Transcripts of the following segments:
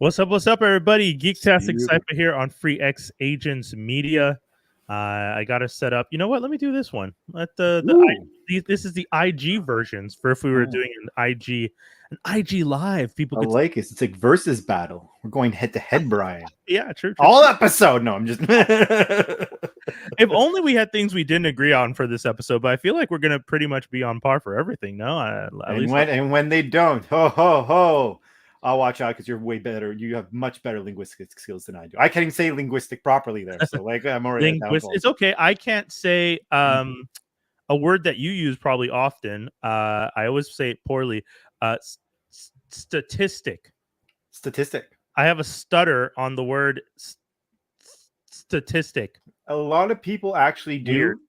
What's up, everybody? Geektastic You. Cypher here on Free X Agents Media. I got to set up. You know what? Let me do this one. Let this is the IG versions for if we were doing an IG live. People I could like it. It's like versus battle. We're going head to head, Brian. yeah, true. All episode. No, I'm just. If only we had things we didn't agree on for this episode, but I feel like we're gonna pretty much be on par for everything. No, when they don't, ho ho ho. I'll watch out because you're way better. You have much better linguistic skills than I do. I can't even say linguistic properly there, so like I'm already. It's okay. I can't say a word that you use probably often. I always say it poorly. Statistic. I have a stutter on the word statistic. A lot of people actually do. Weird.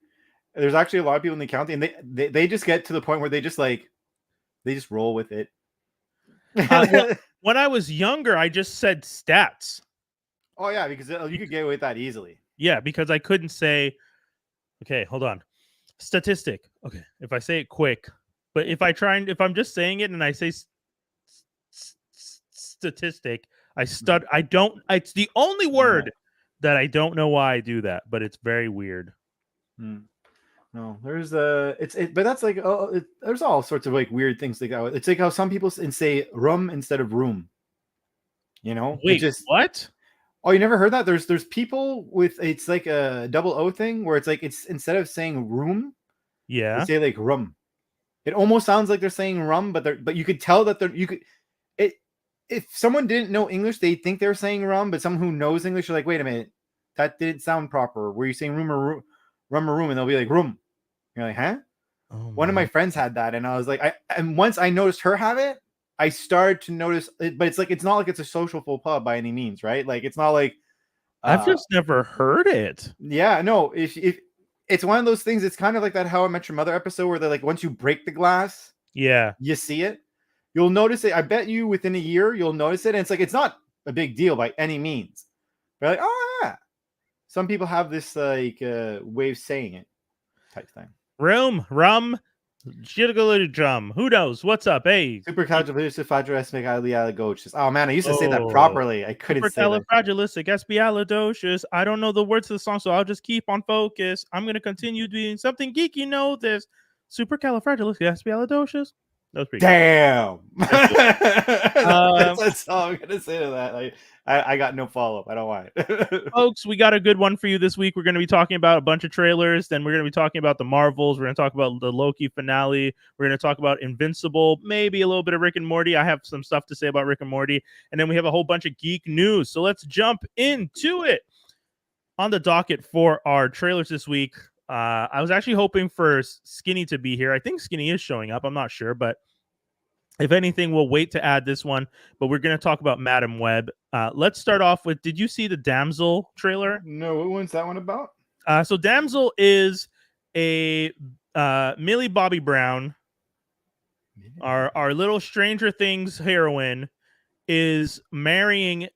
There's actually a lot of people in the county, and they just get to the point where they just roll with it. When I was younger, I just said stats. Oh yeah, because you could get away with that easily. Yeah, because I couldn't say. Okay, hold on. Statistic. Okay, if I say it quick, but if I'm just saying it and I say statistic, I stutter. I don't. It's the only word that I don't know why I do that, but it's very weird. No, there's but that's like there's all sorts of like weird things like that. It's like how some people say rum instead of room. You know? Wait, what? Oh, you never heard that? There's people with it's like a double O thing where it's like it's instead of saying room, yeah, they say like rum. It almost sounds like they're saying rum, but you could tell that if someone didn't know English, they'd think they're saying rum, but someone who knows English are like, wait a minute, that didn't sound proper. Were you saying room or room? And they'll be like room. You're like, huh? Oh, one of my friends had that, and I was like, and once I noticed her have it, I started to notice it, but it's not like it's a social faux pas by any means, right? Like it's not like I've just never heard it. Yeah, no, if it's one of those things, it's kind of like that How I Met Your Mother episode where they're like, once you break the glass, yeah, you see it. You'll notice it. I bet you within a year you'll notice it, and it's like it's not a big deal by any means. But like, oh yeah, some people have this like way of saying it, type thing. Rum, jiggle-a-drum. Who knows? What's up? Hey. Supercalifragilisticexpialidocious. Oh man, I used to say that properly. I couldn't say that. Supercalifragilisticexpialidocious. I don't know the words to the song, so I'll just keep on focus. I'm gonna continue doing something geeky. Know this. Supercalifragilisticexpialidocious. That was pretty damn. That's all I'm gonna say to that. Like, I got no follow-up. I don't want it. Folks, we got a good one for you this week. We're going to be talking about a bunch of trailers. Then we're going to be talking about the Marvels. We're going to talk about the Loki finale. We're going to talk about Invincible, maybe a little bit of Rick and Morty. I have some stuff to say about Rick and Morty. And then we have a whole bunch of geek news. So let's jump into it. On the docket for our trailers this week, I was actually hoping for Skinny to be here. I think Skinny is showing up. I'm not sure, but if anything, we'll wait to add this one, but we're going to talk about Madam Web. Let's start off with, did you see the Damsel trailer? No, what one's that one about? So Damsel is a Millie Bobby Brown, our little Stranger Things heroine, is marrying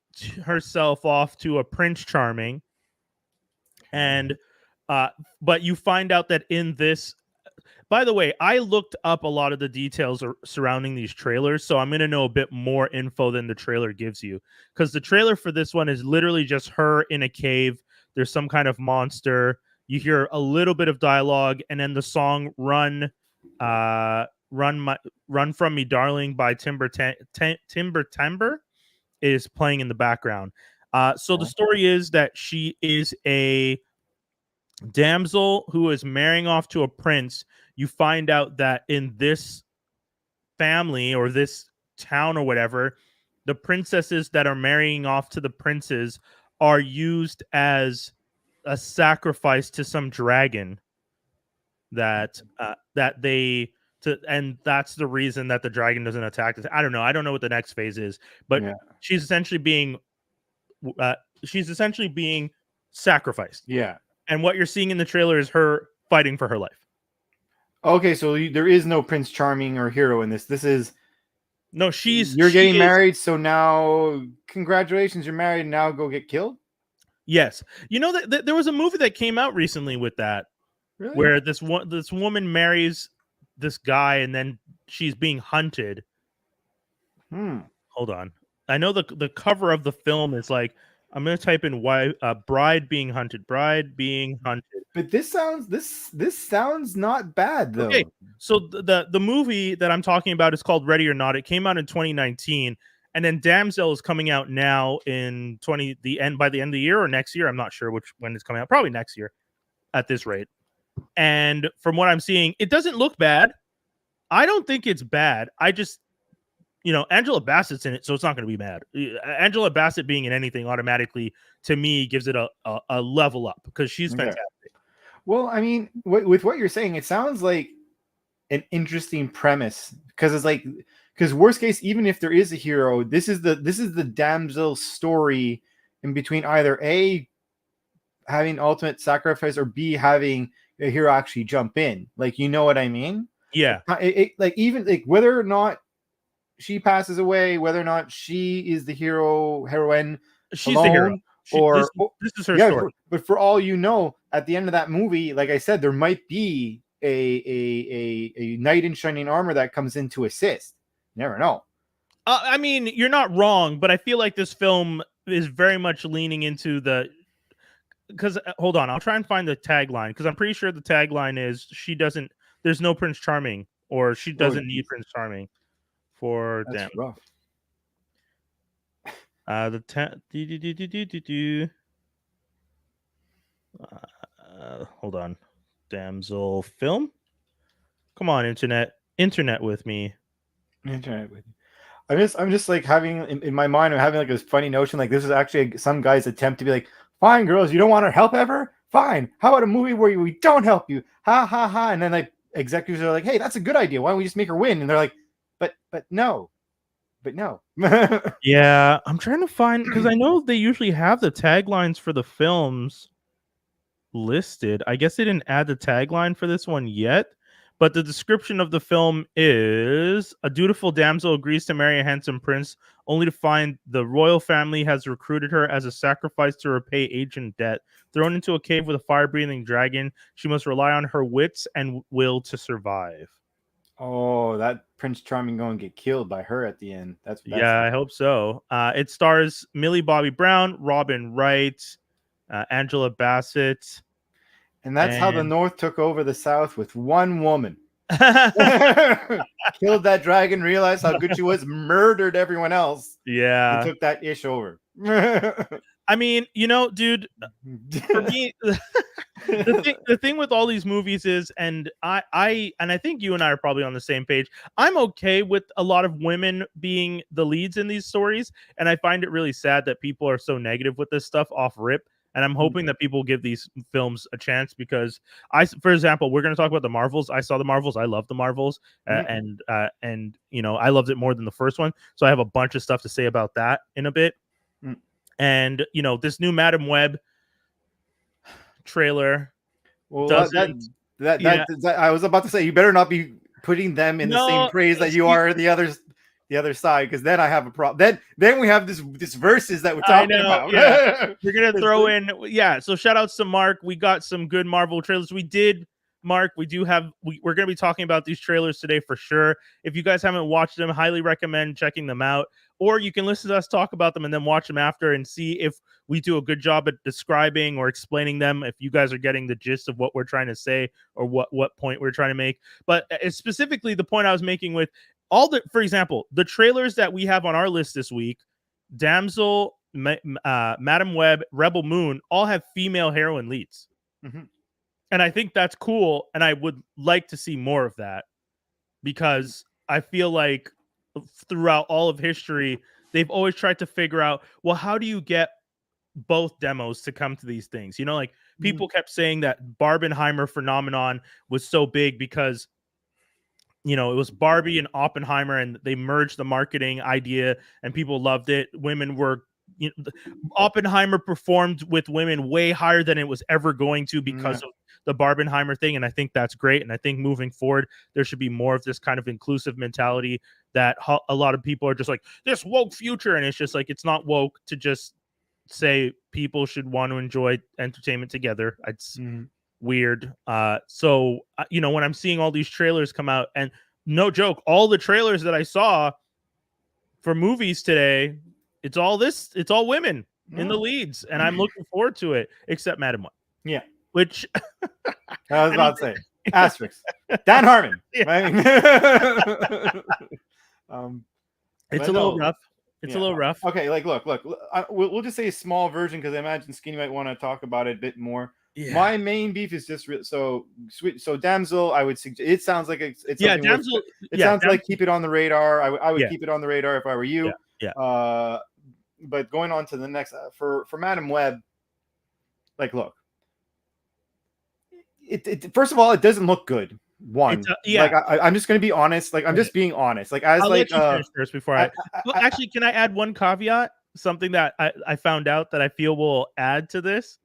herself off to a Prince Charming. And but you find out that in this, by the way, I looked up a lot of the details surrounding these trailers, so I'm going to know a bit more info than the trailer gives you. Because the trailer for this one is literally just her in a cave. There's some kind of monster. You hear a little bit of dialogue, and then the song "Run from Me, Darling" by Timber Timber is playing in the background. So the story is that she is a damsel who is marrying off to a prince. You find out that in this family or this town or whatever, the princesses that are marrying off to the princes are used as a sacrifice to some dragon and that's the reason that the dragon doesn't attack us. I don't know what the next phase is, but she's essentially being sacrificed. Yeah. And what you're seeing in the trailer is her fighting for her life. Okay, so there is no Prince Charming or hero in this. This is you're getting married, so now congratulations, you're married. Now go get killed. Yes, you know that there was a movie that came out recently with that, really? Where this woman marries this guy and then she's being hunted. Hold on, I know the cover of the film is like, I'm gonna type in why bride being hunted. But this sounds not bad though. Okay, so the movie that I'm talking about is called Ready or Not. It came out in 2019, and then Damsel is coming out now in by the end of the year or next year. I'm not sure when it's coming out. Probably next year at this rate. And from what I'm seeing, it doesn't look bad. I don't think it's bad. I just, Angela Bassett's in it, so it's not going to be bad. Angela Bassett being in anything automatically, to me, gives it a level up because she's fantastic. Well, I mean, with what you're saying, it sounds like an interesting premise because it's like, because worst case, even if there is a hero, this is the damsel story in between either A, having ultimate sacrifice, or B, having a hero actually jump in. Like, you know what I mean? Yeah. Like even like whether or not she passes away, whether or not she is the heroine, she's alone, the hero. This is her story. But for all you know, at the end of that movie, like I said, there might be a knight in shining armor that comes in to assist. You never know. I mean, you're not wrong, but I feel like this film is very much leaning into because hold on, I'll try and find the tagline because I'm pretty sure the tagline is there's no Prince Charming, or she doesn't need Prince Charming for That's them. rough. Hold on, Damsel film. Come on, internet with me. Internet with you. I'm just like having in my mind, I'm having like this funny notion, like this is actually some guy's attempt to be like, fine, girls, you don't want our help ever? Fine. How about a movie where we don't help you? Ha ha ha. And then like executives are like, hey, that's a good idea. Why don't we just make her win? And they're like, but no. Yeah, I'm trying to find, because I know they usually have the taglines for the films listed. I guess they didn't add the tagline for this one yet, but the description of the film is: a dutiful damsel agrees to marry a handsome prince, only to find the royal family has recruited her as a sacrifice to repay ancient debt. Thrown into a cave with a fire-breathing dragon, she must rely on her wits and will to survive. Oh, that Prince Charming going to get killed by her at the end. That's yeah, I hope so. It stars Millie Bobby Brown, Robin Wright, Angela Bassett. And that's how the North took over the South, with one woman. Killed that dragon, realized how good she was, murdered everyone else. Yeah. And took that ish over. I mean, dude, for me, the thing with all these movies is, and I think you and I are probably on the same page. I'm okay with a lot of women being the leads in these stories, and I find it really sad that people are so negative with this stuff off rip. And I'm hoping that people give these films a chance, because for example, we're going to talk about the Marvels. I saw the Marvels. I love the Marvels, and I loved it more than the first one. So I have a bunch of stuff to say about that in a bit. And this new Madam Web trailer. Well, I was about to say, you better not be putting them in the same praise that you are the other side, because then I have a problem. Then we have this verses that we're talking about. Yeah. We're gonna throw in, so shout outs to Mark. We got some good Marvel trailers. Mark, we're gonna be talking about these trailers today for sure. If you guys haven't watched them, highly recommend checking them out. Or you can listen to us talk about them and then watch them after and see if we do a good job at describing or explaining them, if you guys are getting the gist of what we're trying to say or what point we're trying to make. But specifically the point I was making with for example, the trailers that we have on our list this week, Damsel, Madam Web, Rebel Moon, all have female heroine leads. Mm-hmm. And I think that's cool. And I would like to see more of that, because I feel like throughout all of history, they've always tried to figure out, well, how do you get both demos to come to these things? Like people kept saying that Barbenheimer phenomenon was so big because it was Barbie and Oppenheimer, and they merged the marketing idea and people loved it. Women were, Oppenheimer performed with women way higher than it was ever going to because of the Barbenheimer thing. And I think that's great. And I think moving forward, there should be more of this kind of inclusive mentality that a lot of people are just like, this woke future. And it's just like, it's not woke to just say people should want to enjoy entertainment together. It's weird. So when I'm seeing all these trailers come out, and no joke, all the trailers that I saw for movies today It's all women in the leads, and I'm looking forward to it, except Madam Web. Yeah. Which I was about to say. Asterisk. Dan Harmon. It's a little rough. It's a little rough. Okay, like look. We'll just say a small version because I imagine Skinny might want to talk about it a bit more. Yeah. My main beef is just so Damsel. I would suggest. It sounds like it's Damsel. Sounds like keep it on the radar. I would keep it on the radar if I were you. Yeah. But going on to the next for Madam Web, like look. It first of all, it doesn't look good. One, like I'm just gonna be honest. Like I'm just being honest. Like as I'll like let you finish first before actually, can I add one caveat? Something that I found out that I feel will add to this.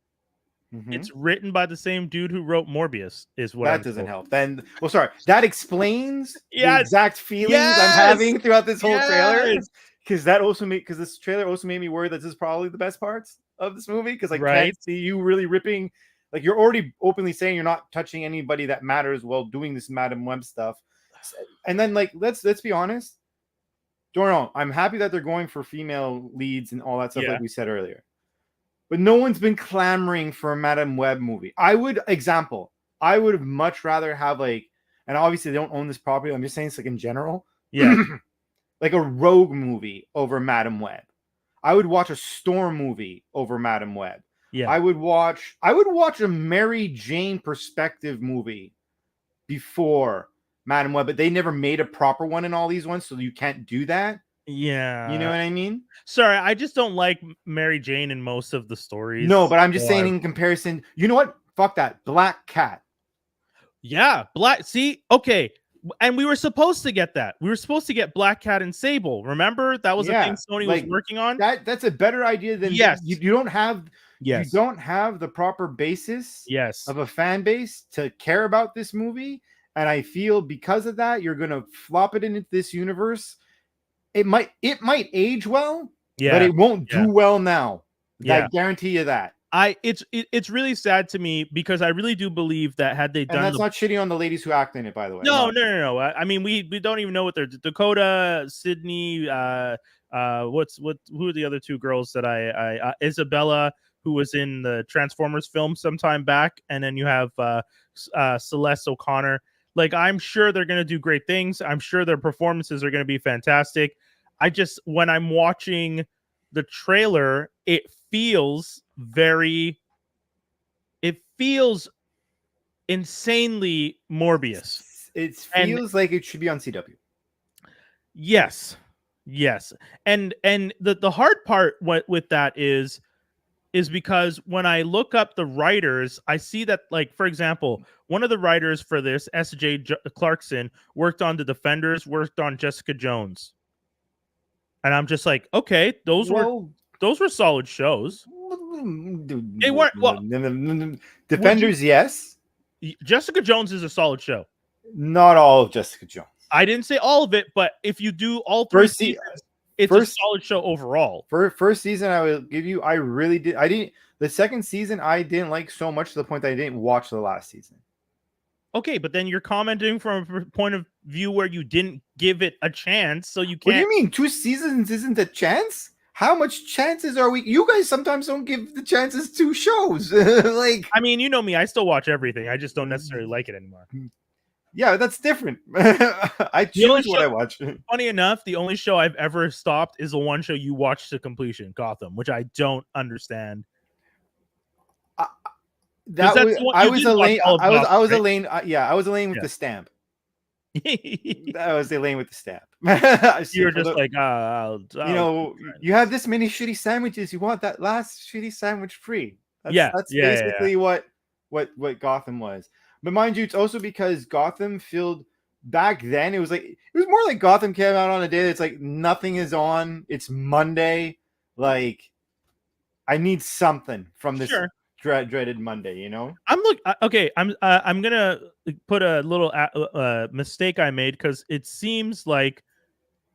Mm-hmm. It's written by the same dude who wrote Morbius. Is what that doesn't help. Then, well, sorry, that explains the exact feelings I'm having throughout this whole trailer. Because this trailer also made me worry that this is probably the best parts of this movie. Because I can't see you really ripping. Like you're already openly saying you're not touching anybody that matters while doing this Madam Web stuff. And then like let's be honest. Don't know. I'm happy that they're going for female leads and all that stuff like we said earlier. But no one's been clamoring for a Madam Web movie. I would have much rather have like, and obviously they don't own this property. I'm just saying it's like in general. Yeah. Like a Rogue movie over Madam Web. I would watch a Storm movie over Madam Web. Yeah. I would watch a Mary Jane perspective movie before Madam Web, but they never made a proper one in all these ones, so you can't do that. Yeah. You know what I mean? Sorry, I just don't like Mary Jane in most of the stories. No, but I'm just saying in comparison, you know what? Fuck that. Black Cat. Yeah, See? Okay. And we were supposed to get that. We were supposed to get Black Cat and Sable. Remember? That was a thing Sony was working on. That's a better idea than you don't have you don't have the proper basis of a fan base to care about this movie. And I feel because of that, you're gonna flop it into this universe. It might age well, but it won't do well now. I guarantee you that. It's really sad to me because I really do believe that had they done, and that's not shitting on the ladies who act in it, by the way. No. I mean, we don't even know what they're Dakota, Sydney, who are the other two girls that I Isabella, who was in the Transformers film sometime back, and then you have Celeste O'Connor. Like, I'm sure they're going to do great things. I'm sure their performances are going to be fantastic. When I'm watching the trailer, it feels insanely Morbius. It feels like it should be on CW. Yes. And the hard part with that is because when I look up the writers, I see that, like, for example, one of the writers for this, S.J. Clarkson, worked on The Defenders, worked on Jessica Jones. And I'm just like, okay, those were solid shows. They weren't Defenders, yes. Jessica Jones is a solid show. Not all of Jessica Jones. I didn't say all of it, but if you do all three seasons, it's a solid show overall. First season, I will give you. I really did. I didn't. The second season, I didn't like so much to the point that I didn't watch the last season. Okay, but then you're commenting from a point of view where you didn't give it a chance, so you can't. What do you mean 2 seasons isn't a chance? How much chances are we? You guys sometimes don't give the chances to shows. Like, I mean, you know me. I still watch everything. I just don't necessarily like it anymore. Yeah, that's different. I choose what I watch. Funny enough, the only show I've ever stopped is the one show you watched to completion, Gotham, which I don't understand. I was Elaine with the stamp. I was Elaine with the stamp. You're just like, you have this many shitty sandwiches. You want that last shitty sandwich free. That's basically what Gotham was. But mind you, it's also because Gotham filled back then. It was more like Gotham came out on a day that's like nothing is on. It's Monday. Like, I need something from this dreaded Monday. You know. I'm gonna put a little mistake I made because it seems like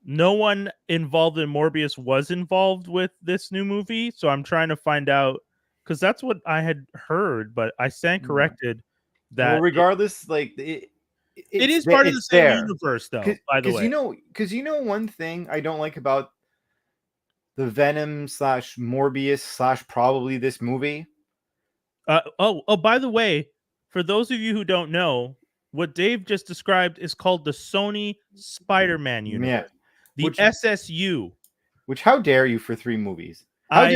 no one involved in Morbius was involved with this new movie. So I'm trying to find out because that's what I had heard, but I stand corrected. That regardless, it is part of the same universe, though. By the way, because you know one thing I don't like about the Venom / Morbius / probably this movie. By the way, for those of you who don't know, what Dave just described is called the Sony Spider-Man universe, the SSU. Which, how dare you for 3 movies? How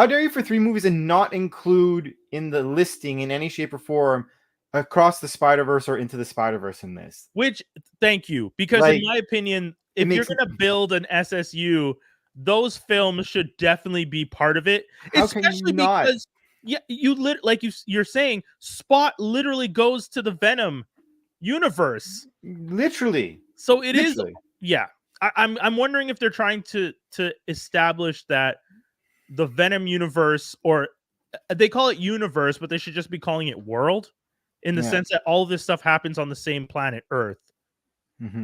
dare you for 3 movies and not include in the listing in any shape or form Across the Spider-Verse or Into the Spider-Verse in this? Which, thank you, because in my opinion, if you're going to build an SSU, those films should definitely be part of it. Especially because you're saying Spot literally goes to the Venom universe. Literally. So it is. Yeah. I'm wondering if they're trying to establish that the Venom universe, or they call it universe, but they should just be calling it world, in the sense that all this stuff happens on the same planet Earth. Mm-hmm.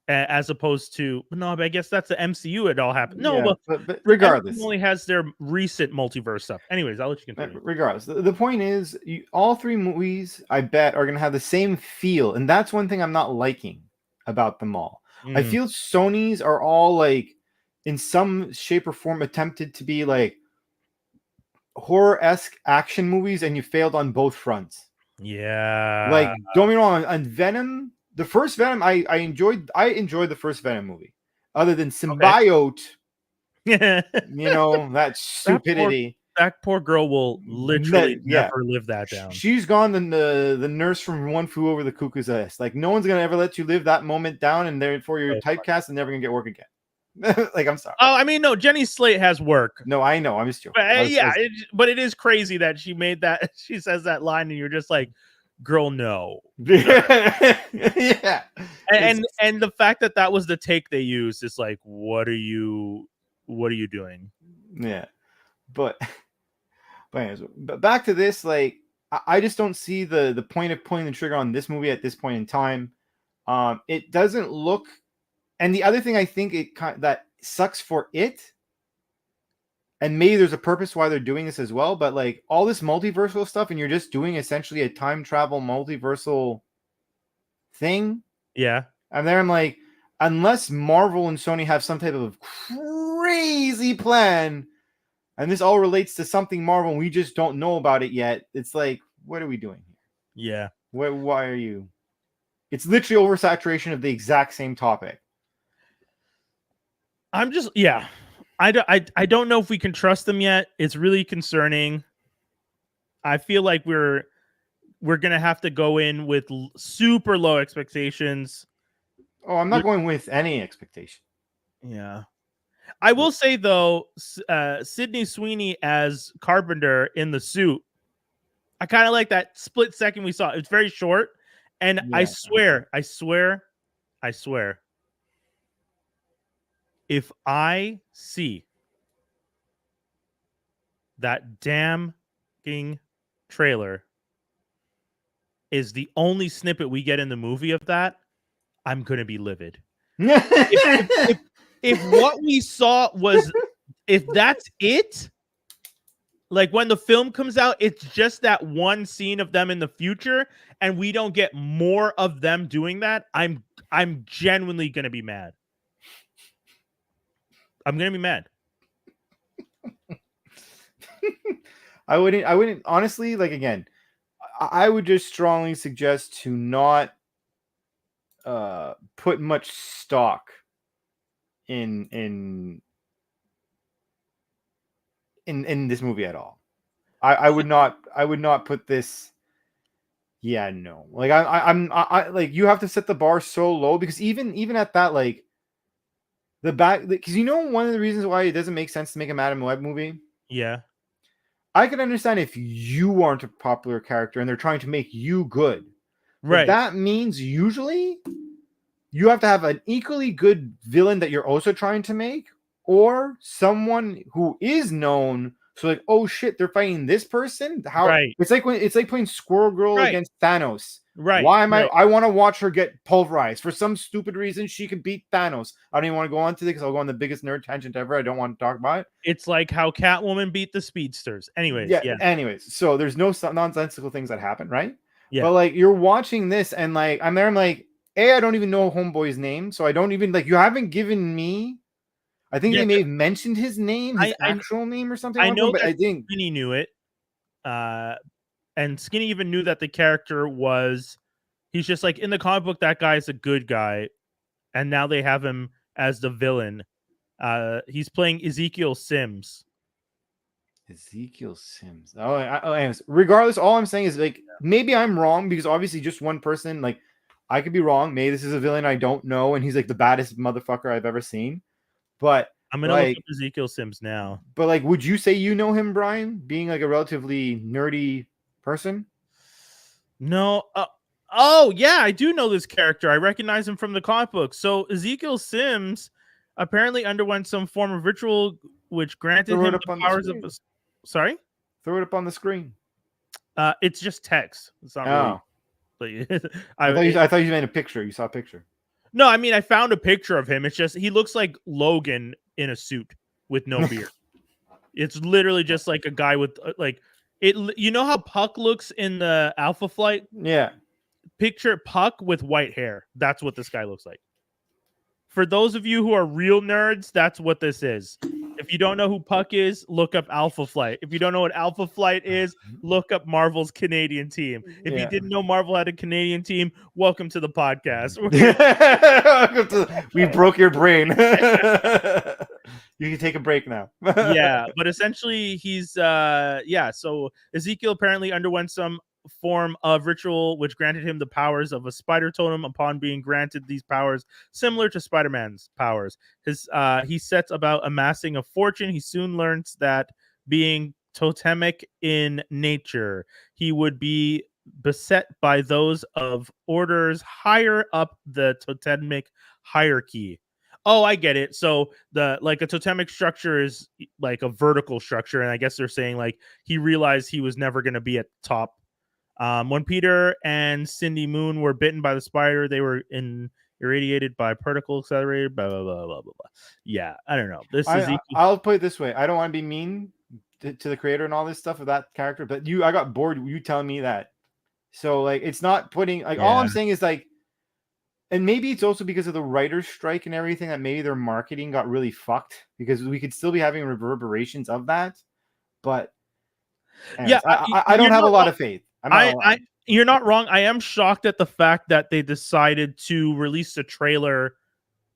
As opposed to, no, but I guess that's the MCU. It all happened. No, but regardless, it only has their recent multiverse stuff. Anyways, I'll let you continue. Regardless, the point is, all 3 movies, I bet, are going to have the same feel, and that's one thing I'm not liking about them all. I feel Sony's are all like, in some shape or form, attempted to be like horror-esque action movies, and you failed on both fronts. Yeah, like, don't get me wrong, on Venom. The first Venom, I enjoyed the first Venom movie. Other than Symbiote, that stupidity. That poor girl will literally never live that down. She's gone the nurse from One Flew Over the Cuckoo's Nest. Like, no one's gonna ever let you live that moment down, and therefore you're typecast and never gonna get work again. Like, I'm sorry. Oh, I mean, no, Jenny Slate has work. No, I know. I'm just joking. But it is crazy that she made that. She says that line, and you're just like, girl, no. Yeah. And the fact that was the take they used is like, what are you doing? Yeah. But back to this, like, I just don't see the point of pulling the trigger on this movie at this point in time. It doesn't look, and the other thing I think that sucks for it, and maybe there's a purpose why they're doing this as well, but like all this multiversal stuff, and you're just doing essentially a time travel multiversal thing. Yeah. And there I'm like, unless Marvel and Sony have some type of crazy plan, and this all relates to something Marvel, and we just don't know about it yet, it's like, what are we doing here? Yeah. Why are you? It's literally oversaturation of the exact same topic. I'm just, yeah. I don't know if we can trust them yet. It's really concerning. I feel like we're going to have to go in with super low expectations. Oh, I'm not going with any expectation. Yeah. I will say, though, Sydney Sweeney as Carpenter in the suit, I kind of like that split second we saw. It's very short. And yeah. I swear, if I see that damn trailer is the only snippet we get in the movie of that, I'm going to be livid. if what we saw was, if that's it, like when the film comes out, it's just that one scene of them in the future, and we don't get more of them doing that, I'm genuinely going to be mad. I'm going to be mad. I wouldn't honestly, like, again, I would just strongly suggest to not put much stock in this movie at all. I would not put this. Yeah, no. Like, I like, you have to set the bar so low, because even at that, like, the back, because one of the reasons why it doesn't make sense to make a Madame Web movie. Yeah. I can understand if you aren't a popular character and they're trying to make you good. Right. But that means usually you have to have an equally good villain that you're also trying to make, or someone who is known. So like, oh shit, they're fighting this person. How? Right. It's like playing Squirrel Girl against Thanos. Right. Why am I want to watch her get pulverized for some stupid reason? She could beat Thanos. I don't even want to go on to it because I'll go on the biggest nerd tangent ever. I don't want to talk about it. It's like how Catwoman beat the Speedsters. Anyways. Yeah. Anyways, so there's no nonsensical things that happen, right? Yeah. But like, you're watching this and like, I'm there. I'm like, I don't even know Homeboy's name, so I don't even, like, you haven't given me. I think Yeah, they may have mentioned his name, his I actual name or something. I At one know point, but that I think Skinny knew it, and Skinny even knew that the character was. He's just like in the comic book. That guy's a good guy, and now they have him as the villain. He's playing Ezekiel Sims. Ezekiel Sims. Anyways, regardless, all I'm saying is like maybe I'm wrong because obviously just one person. Like I could be wrong. Maybe this is a villain I don't know, and he's like the baddest motherfucker I've ever seen. But I'm gonna look up Ezekiel Sims now. But like, would you say you know him, Brian? Being like a relatively nerdy person. No. Oh yeah, I do know this character. I recognize him from the comic book. So Ezekiel Sims apparently underwent some form of ritual which granted Throw it him up the on the powers of screen. Sorry? Throw it up on the screen. It's just text. It's not really. Oh, Like, I thought you meant a picture. You saw a picture. No, I mean I found a picture of him. It's just he looks like Logan in a suit with no beard. It's literally just like a guy with like it. You know how Puck looks in the Alpha Flight? Yeah. Picture Puck with white hair. That's what this guy looks like. For those of you who are real nerds, that's what this is. If you don't know who Puck is, look up Alpha Flight. If you don't know what Alpha Flight is, look up Marvel's Canadian team. If you didn't know Marvel had a Canadian team, welcome to the podcast. We broke your brain. You can take a break now. Yeah, but essentially he's so Ezekiel apparently underwent some form of ritual which granted him the powers of a spider totem. Upon being granted these powers similar to Spider-Man's powers, he sets about amassing a fortune. He soon learns that being totemic in nature, he would be beset by those of orders higher up the totemic hierarchy. Oh, I get it. So a totemic structure is like a vertical structure, and I guess they're saying like he realized he was never going to be at the top. When Peter and Cindy Moon were bitten by the spider, they were irradiated by particle accelerator. Blah blah blah blah blah. Yeah, I don't know. I'll put it this way. I don't want to be mean to the creator and all this stuff of that character, but I got bored you telling me that. So like, it's not putting like all I'm saying is like. And maybe it's also because of the writer's strike and everything that maybe their marketing got really fucked because we could still be having reverberations of that. But anyways, I don't have a lot of faith. You're not wrong. I am shocked at the fact that they decided to release a trailer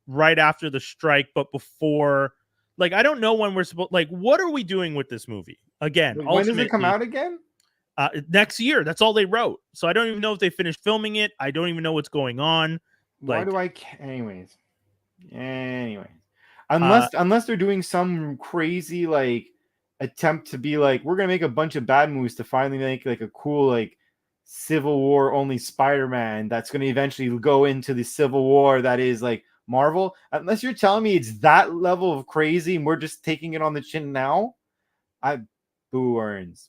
right after the strike, but before. Like, I don't know when we're supposed. Like, what are we doing with this movie again? When does it come out again? Next year. That's all they wrote. So I don't even know if they finished filming it. I don't even know what's going on. Anyways, unless they're doing some crazy like attempt to be like, we're gonna make a bunch of bad movies to finally make like a cool like Civil War only Spider-Man that's gonna eventually go into the Civil War that is like Marvel. Unless you're telling me it's that level of crazy and we're just taking it on the chin now, boo earns.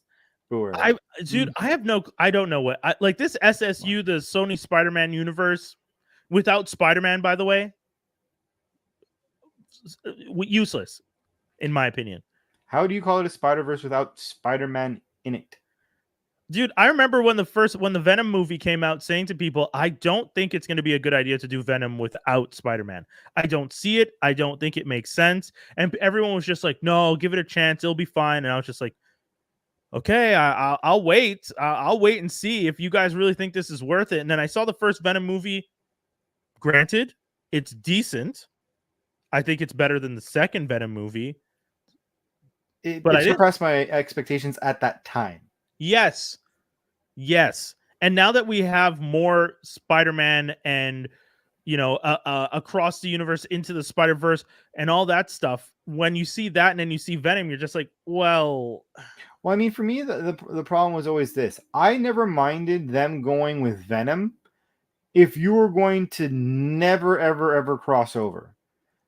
Dude, I don't know what like this SSU, the Sony Spider-Man universe. Without Spider-Man, by the way, useless, in my opinion. How do you call it a Spider-Verse without Spider-Man in it? Dude, I remember when the Venom movie came out saying to people, I don't think it's going to be a good idea to do Venom without Spider-Man. I don't see it. I don't think it makes sense. And everyone was just like, no, give it a chance. It'll be fine. And I was just like, okay, I'll wait. I'll wait and see if you guys really think this is worth it. And then I saw the first Venom movie. Granted, it's decent. I think it's better than the second Venom movie. It surpassed my expectations at that time. Yes. And now that we have more Spider-Man and, across the universe into the Spider-Verse and all that stuff, when you see that and then you see Venom, you're just like, well, I mean, for me, the problem was always this. I never minded them going with Venom if you were going to never, ever, ever cross over.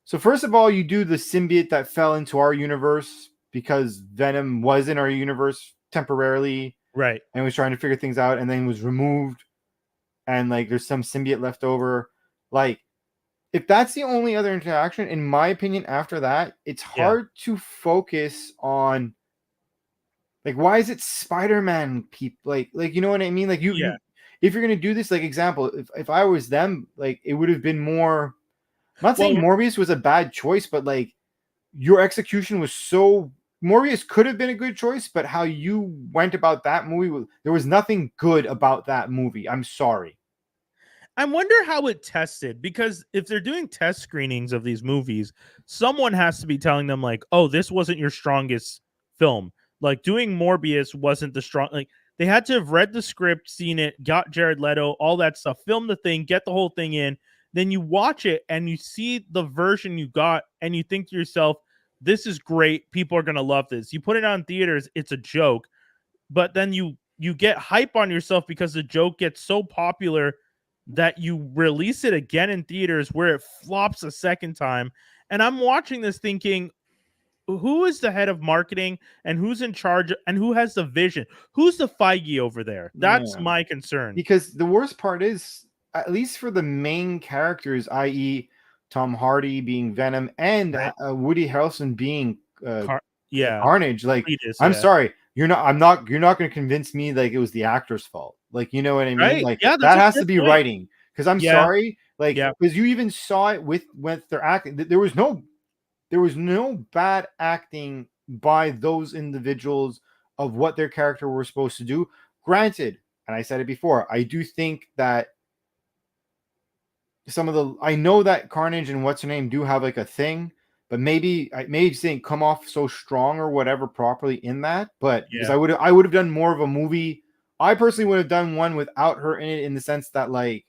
So first of all, you do the symbiote that fell into our universe because Venom was in our universe temporarily. Right. And was trying to figure things out and then was removed. And like, there's some symbiote left over. Like, if that's the only other interaction, in my opinion, after that, it's hard to focus on, like, why is it Spider-Man people? Like, you know what I mean? Like, if you're going to do this, like, example, if I was them, like, it would have been more, I'm not saying Morbius was a bad choice, but like, your execution was so. Morbius could have been a good choice, but how you went about that movie, there was nothing good about that movie. I'm sorry. I wonder how it tested, because if they're doing test screenings of these movies, someone has to be telling them like, "Oh, this wasn't your strongest film." Like doing Morbius wasn't the strong. Like they had to have read the script, seen it, got Jared Leto, all that stuff, film the thing, get the whole thing in. Then you watch it and you see the version you got, and you think to yourself, "This is great. People are gonna love this." You put it on theaters, it's a joke, but then you get hype on yourself because the joke gets so popular that you release it again in theaters where it flops a second time. And I'm watching this thinking, who is the head of marketing and who's in charge and who has the vision? Who's the Feige over there? That's Yeah. my concern. Because the worst part is, at least for the main characters, i.e., Tom Hardy being Venom and Right? Woody Harrelson being Yeah. Carnage. Like, Cletus, I'm yeah. sorry, you're not going to convince me like it was the actor's fault. Like, you know what I mean? Right. Like Yeah, that's that a has fair to be point. writing. Because I'm Yeah. sorry, like, Yeah. because you even saw it with their acting. There was no bad acting by those individuals of what their character were supposed to do. Granted, and I said it before, I do think that I know that Carnage and what's her name do have like a thing, but maybe just didn't come off so strong or whatever properly in that. But because Yeah. I would have done more of a movie. I personally would have done one without her in it, in the sense that like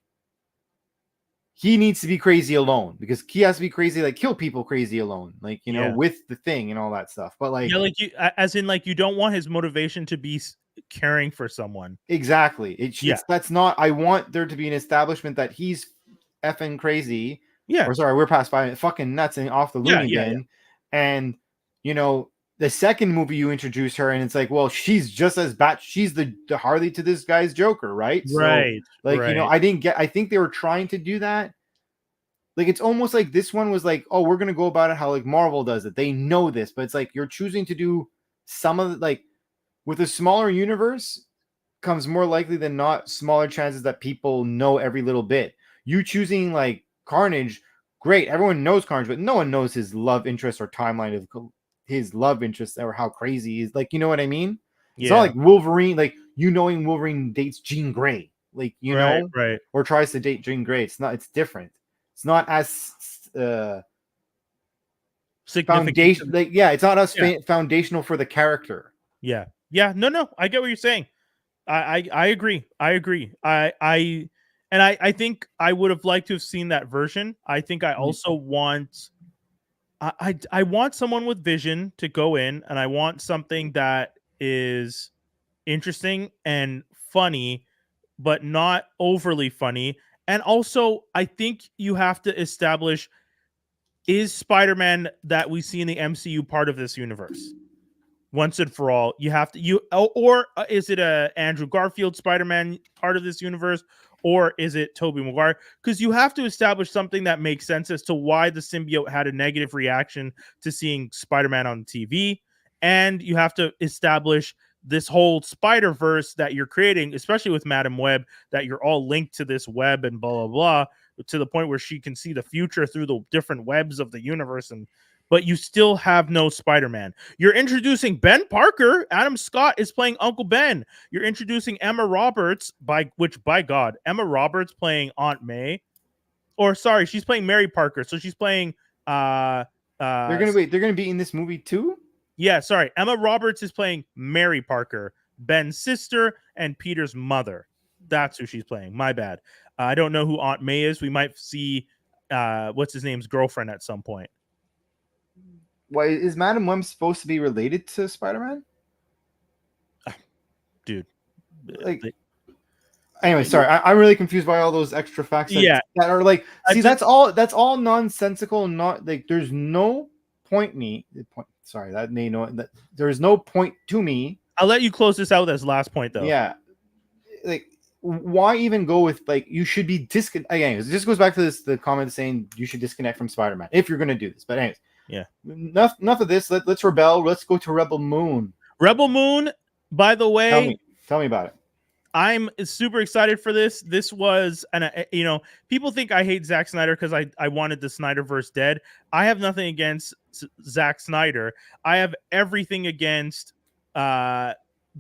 he needs to be crazy alone, because he has to be crazy, like kill people crazy alone, like, you know, Yeah. with the thing and all that stuff. But like, Yeah, like as in like you don't want his motivation to be caring for someone. exactly, Yeah. that's not. I want there to be an establishment that he's effing crazy, Yeah. or sorry, we're past 5 minutes, fucking nuts and off the Yeah. loony Yeah. bin. And you know, the second movie you introduce her, and it's like, well, she's just as bad. She's the Harley to this guy's Joker, right? So Right. like, you know, Right. I think they were trying to do that. Like, it's almost like this one was like, oh, we're gonna go about it how like Marvel does it. They know this, but it's like you're choosing to do some of the, like, with a smaller universe comes more likely than not smaller chances that people know every little bit. You choosing like Carnage, great, everyone knows Carnage, but no one knows his love interest or timeline of his love interest, or how crazy he is. Like, you know what I mean? It's not Yeah. like Wolverine, like, you knowing Wolverine dates Jean Grey, like, you Right. know, Right. or tries to date Jean Grey. It's not. It's different. It's not as Significant. foundation. Like, yeah, it's not as Yeah. foundational for the character. Yeah. Yeah. No. I get what you're saying. I agree. I agree. I think I would have liked to have seen that version. I think I also want I want someone with vision to go in, and I want something that is interesting and funny, but not overly funny. And also, I think you have to establish, is Spider-Man that we see in the MCU part of this universe? Once and for all, you have to or is it a Andrew Garfield Spider-Man part of this universe, or is it Tobey Maguire? Because you have to establish something that makes sense as to why the symbiote had a negative reaction to seeing Spider-Man on TV, and you have to establish this whole Spider-Verse that you're creating, especially with Madam Web, that you're all linked to this web and blah blah blah, to the point where she can see the future through the different webs of the universe. And but you still have no Spider-Man. You're introducing Ben Parker. Adam Scott is playing Uncle Ben. You're introducing Emma Roberts, by God, Emma Roberts playing Aunt May. Or sorry, she's playing Mary Parker. So she's playing They're gonna be in this movie too. yeah, sorry. Emma Roberts is playing Mary Parker, Ben's sister and Peter's mother. That's who she's playing. My bad. I don't know who Aunt May is. We might see what's his name's girlfriend at some point. Why is Madam Web supposed to be related to Spider-Man? Dude. Like, anyway, sorry, I'm really confused by all those extra facts that are like, see, that's all nonsensical. Not like, there's no point sorry, that may know that there's no point to me. I'll let you close this out as last point though. Yeah, like, why even go with, like, you should be again, it just goes back to the comment saying you should disconnect from Spider-Man if you're gonna do this. But anyways, yeah, enough of this. Let's rebel. Let's go to Rebel Moon. Rebel Moon, by the way, tell me about it. I'm super excited for this. This was, and you know, people think I hate Zack Snyder because I wanted the Snyderverse dead. I have nothing against Zack Snyder, I have everything against the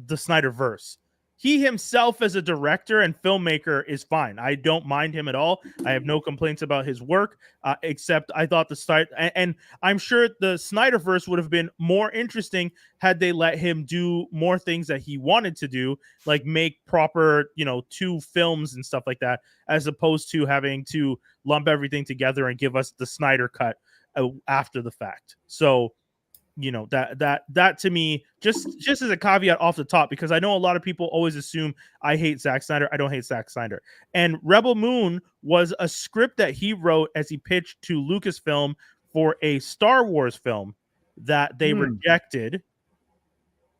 Snyderverse. He himself as a director and filmmaker is fine. I don't mind him at all. I have no complaints about his work, except I thought the start, and I'm sure the Snyderverse would have been more interesting had they let him do more things that he wanted to do, like make proper, 2 films and stuff like that, as opposed to having to lump everything together and give us the Snyder cut after the fact. So that to me, just as a caveat off the top, because I know a lot of people always assume I hate Zack Snyder. I don't hate Zack Snyder. And Rebel Moon was a script that he wrote as he pitched to Lucasfilm for a Star Wars film that they rejected.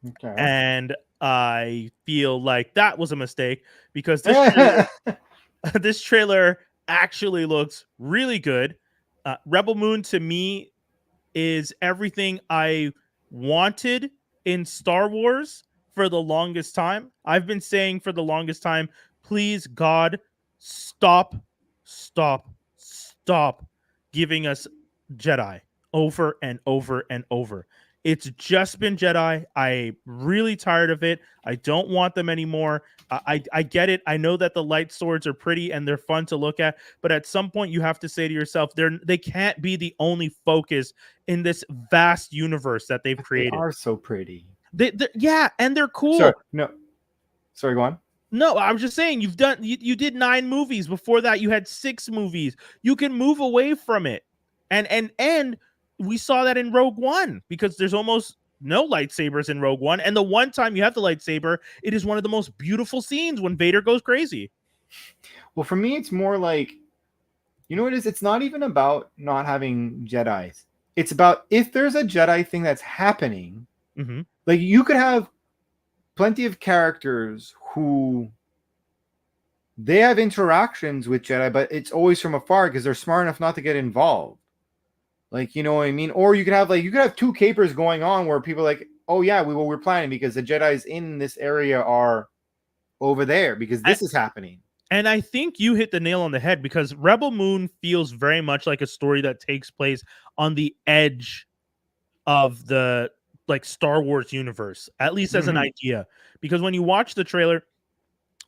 Okay. And I feel like that was a mistake, because this trailer actually looks really good. Rebel Moon to me is everything I wanted in Star Wars for the longest time. I've been saying for the longest time, please God, stop giving us Jedi over and over and over. It's just been Jedi. I'm really tired of it. I don't want them anymore. I get it. I know that the light swords are pretty and they're fun to look at, but at some point you have to say to yourself, they can't be the only focus in this vast universe that they've created. They are so pretty. Yeah, and they're cool. Sorry, go on. No, I'm just saying you did 9 movies. Before that, you had 6 movies. You can move away from it, and we saw that in Rogue One, because there's almost no lightsabers in Rogue One, and the one time you have the lightsaber, it is one of the most beautiful scenes when Vader goes crazy. Well, for me, it's more like, you know what it is? It's not even about not having Jedis. It's about, if there's a Jedi thing that's happening, like you could have plenty of characters who they have interactions with Jedi, but it's always from afar because they're smart enough not to get involved. Like, you know what I mean? Or you could have 2 capers going on where people are like, oh yeah, we're planning because the Jedis in this area are over there because this is happening. And I think you hit the nail on the head, because Rebel Moon feels very much like a story that takes place on the edge of the Star Wars universe, at least as an idea. Because when you watch the trailer,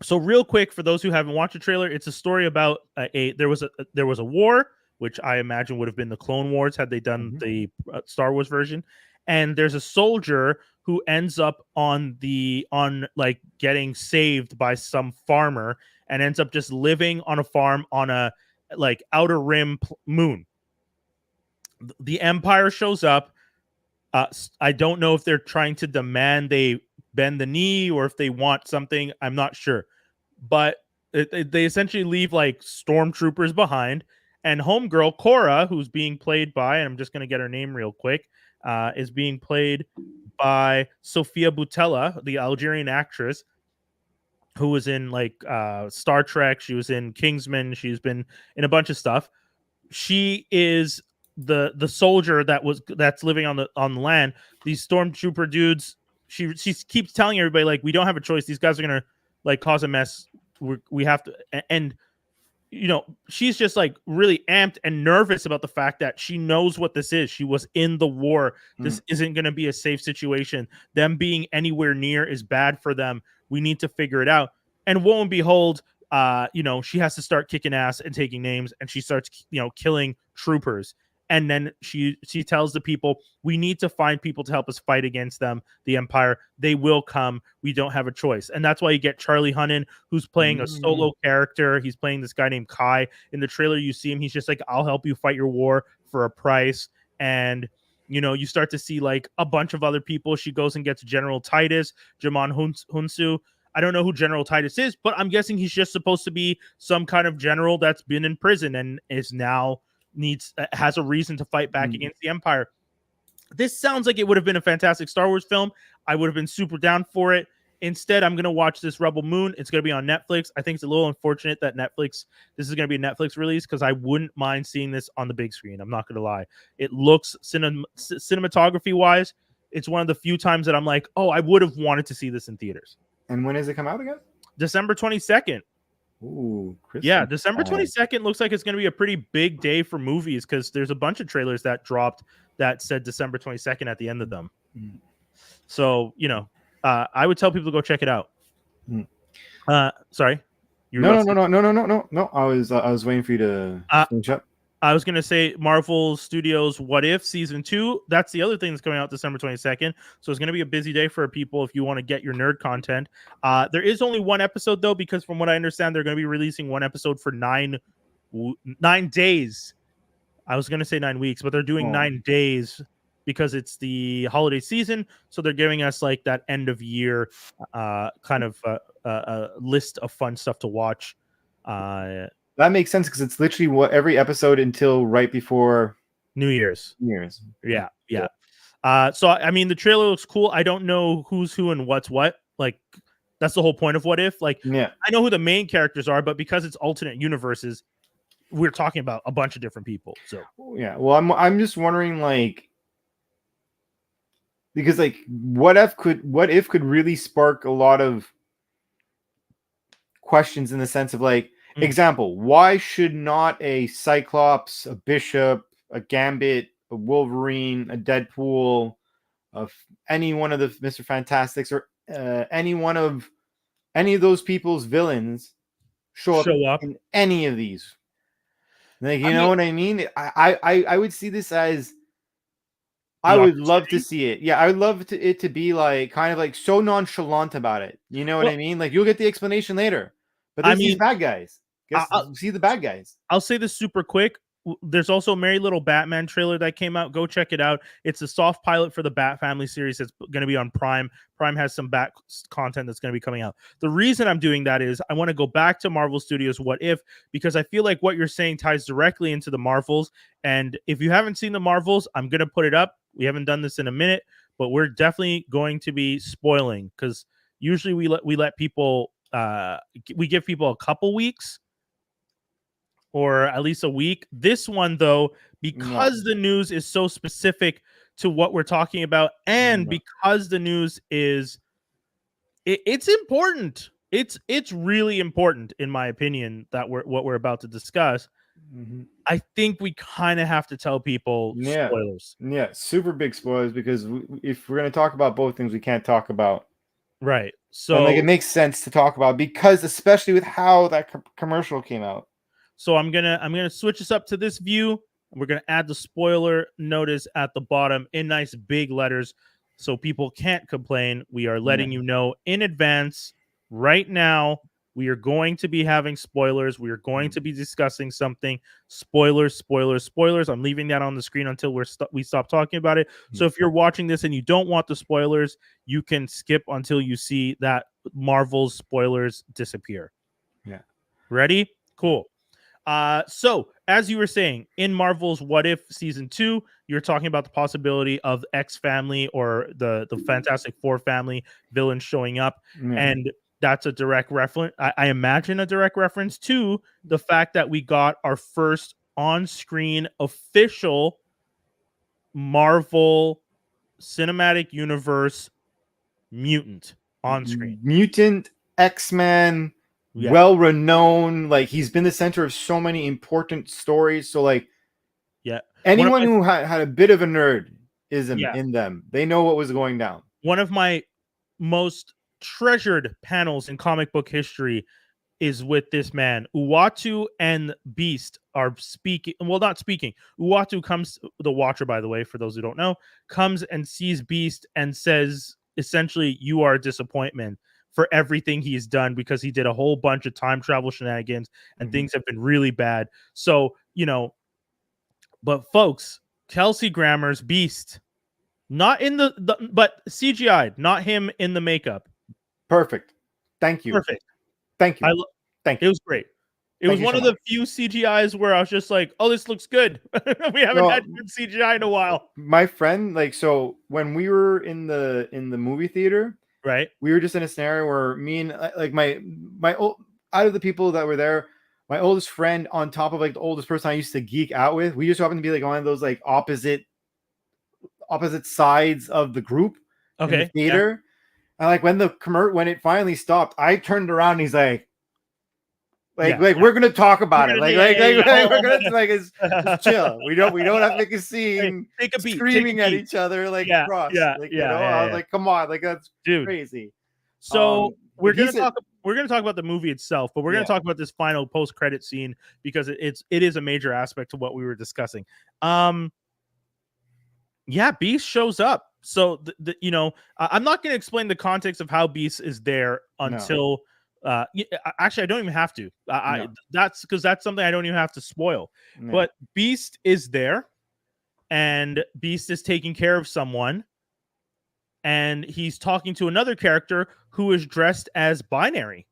so real quick for those who haven't watched the trailer, it's a story about there was a war, which I imagine would have been the Clone Wars had they done the Star Wars version. And there's a soldier who ends up on getting saved by some farmer and ends up just living on a farm on a outer rim moon. The Empire shows up. I don't know if they're trying to demand they bend the knee or if they want something. I'm not sure. But they essentially leave stormtroopers behind. And homegirl Cora, who's being played by, and I'm just going to get her name real quick, is being played by Sofia Boutella, the Algerian actress who was in Star Trek. She was in Kingsman. She's been in a bunch of stuff. She is the soldier that's living on the land. These stormtrooper dudes. She keeps telling everybody we don't have a choice. These guys are gonna cause a mess. We have to. And she's just really amped and nervous about the fact that she knows what this is. She was in the war. This isn't going to be a safe situation. Them being anywhere near is bad for them. We need to figure it out. And lo and behold, she has to start kicking ass and taking names, and she starts, killing troopers. And then she tells the people, we need to find people to help us fight against them, the Empire. They will come. We don't have a choice. And that's why you get Charlie Hunnam, who's playing a solo character. He's playing this guy named Kai. In the trailer, you see him. He's just I'll help you fight your war for a price. And, you start to see a bunch of other people. She goes and gets General Titus, Jamon Hunsu. I don't know who General Titus is, but I'm guessing he's just supposed to be some kind of general that's been in prison and is now has a reason to fight back against the Empire. This sounds like it would have been a fantastic Star Wars film. I would have been super down for it. Instead, I'm going to watch this Rebel Moon. It's going to be on Netflix. I think it's a little unfortunate that this is going to be a Netflix release, because I wouldn't mind seeing this on the big screen. I'm not going to lie. It looks cinematography wise, it's one of the few times that I'm I would have wanted to see this in theaters. And when does it come out again? December 22nd. Ooh, Christmas. Yeah, December 22nd looks like it's going to be a pretty big day for movies, because there's a bunch of trailers that dropped that said December 22nd at the end of them. So, I would tell people to go check it out. Sorry. No. I was waiting for you to finish up. I was going to say Marvel Studios What If Season 2. That's the other thing that's coming out December 22nd. So it's going to be a busy day for people if you want to get your nerd content. There is only one episode, though, because from what I understand, they're going to be releasing one episode for 9 days. I was going to say 9 weeks, but they're doing 9 days because it's the holiday season. So they're giving us like that end of year kind of list of fun stuff to watch. That makes sense because it's literally every episode until right before New Year's. Yeah. So I mean, the trailer looks cool. I don't know who's who and what's what. Like, that's the whole point of What If. Like, I know who the main characters are, but because it's alternate universes, we're talking about a bunch of different people. So yeah. Well, I'm just wondering, like, because like What If could really spark a lot of questions in the sense of like. Example, why should not a Cyclops, a Bishop, a Gambit, a Wolverine, a Deadpool, of any one of the Mr. Fantastics or any of those people's villains show up in any of these? Like, you know what I mean? I would see this as I would love to see it. Yeah, I would love it to be like kind of like so nonchalant about it. You know what I mean? Like, you'll get the explanation later. But there's these bad guys. See the bad guys. I'll say this super quick. There's also a Merry Little Batman trailer that came out. Go check it out. It's a soft pilot for the Bat Family series that's going to be on Prime. Prime has some Bat content that's going to be coming out. The reason I'm doing that is I want to go back to Marvel Studios What If, because I feel like what you're saying ties directly into the Marvels. And if you haven't seen the Marvels, I'm going to put it up. We haven't done this in a minute, but we're definitely going to be spoiling, because usually we let people we give people a couple weeks or at least a week. This one, though, because the news is so specific to what we're talking about, and because the news is it's important. It's really important, in my opinion, that what we're about to discuss. I think we kind of have to tell people spoilers. Yeah, super big spoilers, because if we're going to talk about both things, we can't talk about. Right. So, and like, it makes sense to talk about, because especially with how that commercial came out. So I'm gonna switch this up to this view. We're gonna add the spoiler notice at the bottom in nice big letters, so people can't complain. We are letting you know in advance right now. We are going to be having spoilers. We are going to be discussing something. Spoilers. I'm leaving that on the screen until we stop talking about it. So if you're watching this and you don't want the spoilers, you can skip until you see that Marvel's spoilers disappear. Yeah. Ready? Cool. So as you were saying, in Marvel's What If Season 2, you're talking about the possibility of X family or the Fantastic Four family villains showing up. And that's a direct reference. I imagine a direct reference to the fact that we got our first on-screen official Marvel Cinematic Universe mutant on screen. Mutant, X-Men. Well-renowned, like, he's been the center of so many important stories. So like, anyone who had a bit of a nerdism in them, they know what was going down. One of my most treasured panels in comic book history is with this man. Uatu and Beast are speaking. Well, not speaking. Uatu comes, the Watcher, by the way, for those who don't know, comes and sees Beast and says, essentially, "You are a disappointment for everything he's done, because he did a whole bunch of time travel shenanigans and things have been really bad." So, but folks, Kelsey Grammer's Beast, not in but CGI'd, not him in the makeup. Perfect. Thank you. Perfect. Thank you. Thank you. It was great. It was one of the few CGIs where I was just like, "Oh, this looks good." We haven't had good CGI in a while. My friend, like, so when we were in the movie theater, right, we were just in a scenario where me and like my old, out of the people that were there, my oldest friend on top of like the oldest person I used to geek out with, we just happened to be like one of those like opposite sides of the group in the theater. And like when it finally stopped, I turned around and he's like, we're gonna talk about it. We're gonna yeah. it's chill. We don't have to make a scene Take a beat, screaming at each other across. I was like, come on, that's dude, crazy. So we're gonna said- talk about the movie itself, but we're gonna talk about this final post-credit scene because it is a major aspect to what we were discussing. Beast shows up. So I'm not gonna explain the context of how Beast is there until actually I don't even have to. That's because that's something I don't even have to spoil. No. But Beast is there, and Beast is taking care of someone, and he's talking to another character who is dressed as Binary.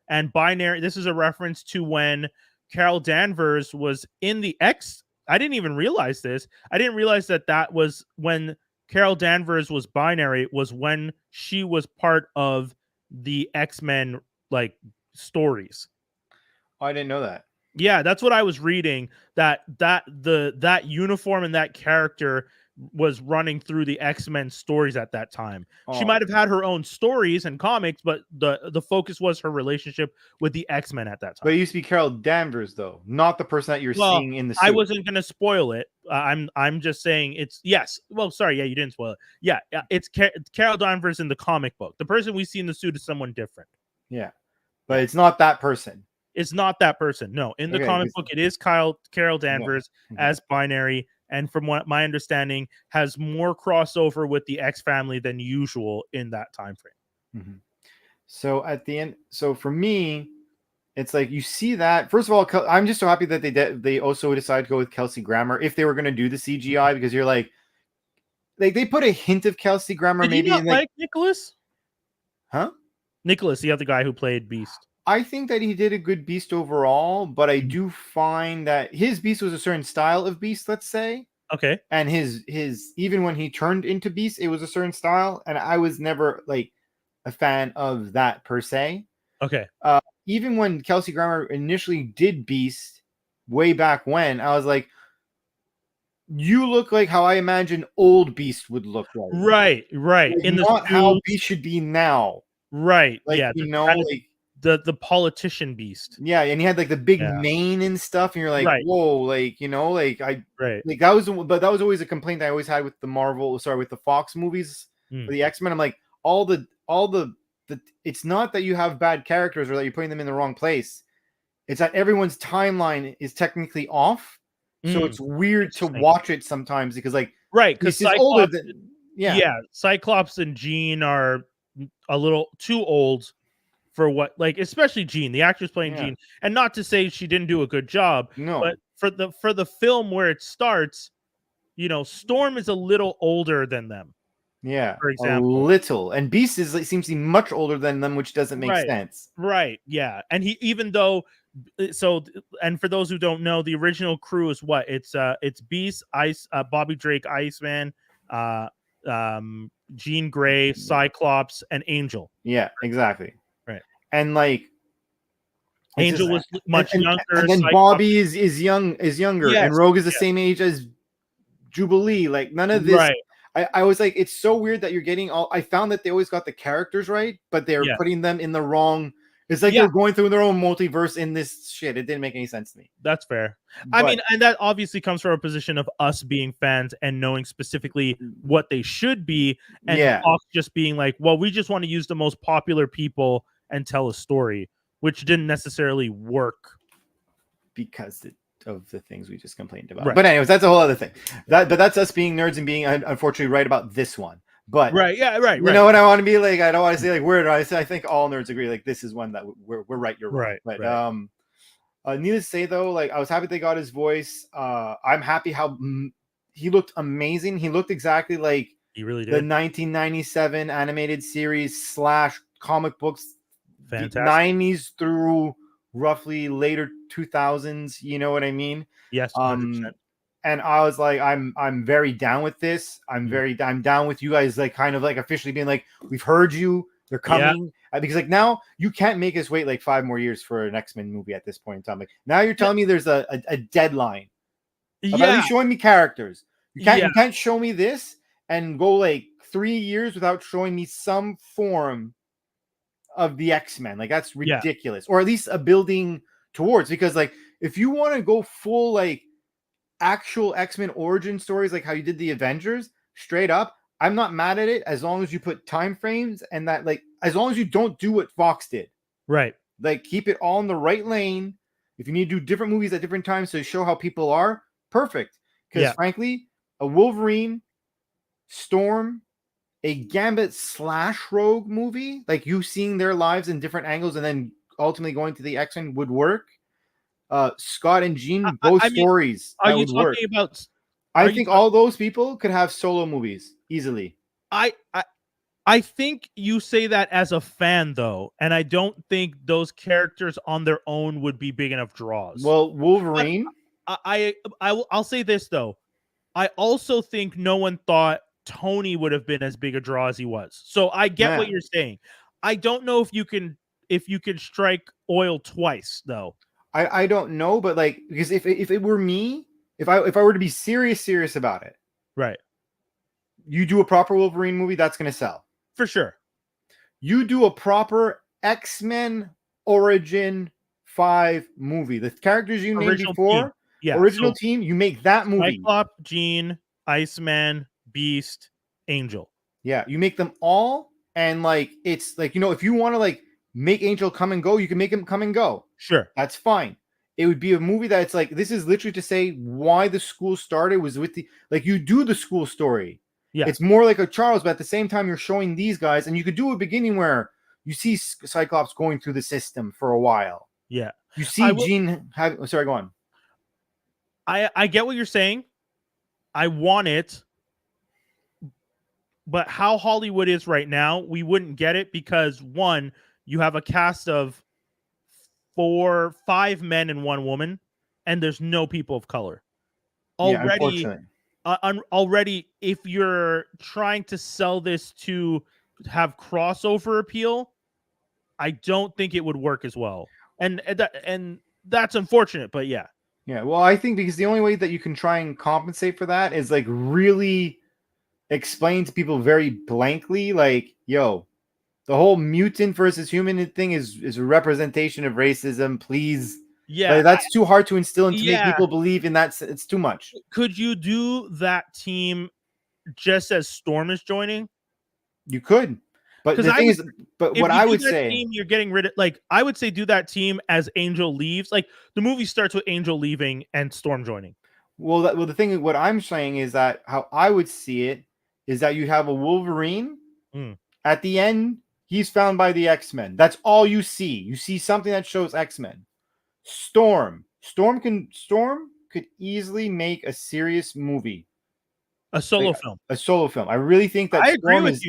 And Binary, this is a reference to when Carol Danvers was in the X. I didn't even realize this. I didn't realize that was when Carol Danvers was Binary, was when she was part of the X-Men stories. Oh, I didn't know that. Yeah, that's what I was reading. That uniform and that character was running through the X-Men stories at that time. She might have had her own stories and comics, but the focus was her relationship with the X-Men at that time. But it used to be Carol Danvers, though, not the person that you're seeing in the suit. I wasn't going to spoil it. I'm just saying it's yes. Well, sorry, yeah, you didn't spoil it. Yeah, it's Carol Danvers in the comic book. The person we see in the suit is someone different. Yeah, but it's not that person. It's not that person. No, in the comic book, it is Carol Danvers as Binary, and from what my understanding, has more crossover with the X family than usual in that time frame. Mm-hmm. So at the end, for me, it's like you see that. First of all, I'm just so happy that they also decided to go with Kelsey Grammer if they were going to do the CGI, because you're like they put a hint of Kelsey Grammer. Did maybe you not like Nicholas? Huh? Nicholas, the other guy who played Beast. I think that he did a good Beast overall, but I do find that his Beast was a certain style of Beast, let's say. Okay. And his even when he turned into Beast, it was a certain style, and I was never a fan of that per se. Okay. Even when Kelsey Grammer initially did Beast way back when, I was like, you look like how I imagine old Beast would look like. Right. In not how Beast should be now. Right. The politician Beast. Yeah, and he had the big mane and stuff, and you're like, whoa, that was always a complaint I always had with with the Fox movies for the X-Men. I'm like, all the it's not that you have bad characters or that you're putting them in the wrong place. It's that everyone's timeline is technically off. So it's weird to watch it sometimes because because older than Cyclops and Jean are a little too old for what especially Jean, the actress playing Jean, and not to say she didn't do a good job, but for the film where it starts, Storm is a little older than them. Yeah, for example, a little, and Beast seems to be much older than them, which doesn't make sense. Right? Yeah, and he and for those who don't know, the original crew is what? It's Beast, Bobby Drake, Iceman, Jean Grey, Cyclops, and Angel. Yeah, exactly. Right. And Angel was much younger. And then Bobby is younger, and Rogue is the same age as Jubilee. None of this. Right. I was like, it's so weird that you're getting all. I found that they always got the characters right, but they're putting them in the wrong. It's like they're going through their own multiverse in this shit. It didn't make any sense to me. That's fair. I mean, and that obviously comes from a position of us being fans and knowing specifically what they should be, and us just being like, well, we just want to use the most popular people and tell a story, which didn't necessarily work because of the things we just complained about. Right. But anyways, that's a whole other thing. But that's us being nerds and being unfortunately right about this one. But right. You know what I want to be like? I don't want to say word. I think all nerds agree. This is one that we're right. You're right. But needless to say though, I was happy they got his voice. I'm happy how he looked amazing. He looked exactly like he really did. The 1997 animated series / comic books, fantastic 90s through roughly later 2000s. You know what I mean? Yes. 100%. And I was like, I'm very down with this. I'm down with you guys, kind of officially being like, we've heard you. They're coming. Because now you can't make us wait 5 more years for an X-Men movie at this point in time. Now you're telling me there's a deadline. Of at least showing me characters. You can't show me this and go 3 years without showing me some form of the X-Men. That's ridiculous. Or at least a building towards, because like if you want to go full like actual X-Men origin stories, like how you did the Avengers, straight up, I'm not mad at it as long as you put time frames and that, like, as long as you don't do what Fox did. Right. Like, keep it all in the right lane. If you need to do different movies at different times to show how people are, perfect. Because frankly, a Wolverine, Storm, a Gambit / Rogue movie, like you seeing their lives in different angles and then ultimately going to the X-Men would work. Scott and Jean, both stories are that you would work. talking about? I think all those people could have solo movies easily. I think you say that as a fan, though, and I don't think those characters on their own would be big enough draws. Well, Wolverine. I'll say this though. I also think no one thought Tony would have been as big a draw as he was. So I get what you're saying. I don't know if you can strike oil twice though. I don't know, but like, because if it were me, if I were to be serious about it, right? You do a proper Wolverine movie, that's going to sell for sure. You do a proper X-Men Origin 5 movie. The characters you named before, original team, you make that movie. Cyclops, Jean, Iceman, Beast, Angel. Yeah, you make them all, and like it's like, you know, if you want to like make Angel come and go, you can make him come and go. Sure, that's fine. It would be a movie that's like, this is literally to say why the school started was with the, like, you do the school story. Yeah, it's more like a Charles, but at the same time, you're showing these guys, and you could do a beginning where you see Cyclops going through the system for a while. Yeah, you see Jean have. Sorry, go on. I get what you're saying. I want it, but how Hollywood is right now, we wouldn't get it because one, you have a cast of 5 men and 1 woman, and there's no people of color already. Already, if you're trying to sell this to have crossover appeal, I don't think it would work as well, and that's unfortunate. But yeah, well, I think because the only way that you can try and compensate for that is like really explain to people very blankly, like, yo, the whole mutant versus human thing is a representation of racism. Please. Yeah, like, that's too hard to instill and to make people believe in that. It's too much. Could you do that team just as Storm is joining? You could, but the thing is, but what I would say, team, you're getting rid of, like, I would say do that team as Angel leaves. Like, the movie starts with Angel leaving and Storm joining. Well, the thing, what I'm saying is that how I would see it is that you have a Wolverine at the end. He's found by the X-Men. That's all you see. You see something that shows X-Men. Storm could easily make a serious movie. A solo film. A solo film. I really think that Storm is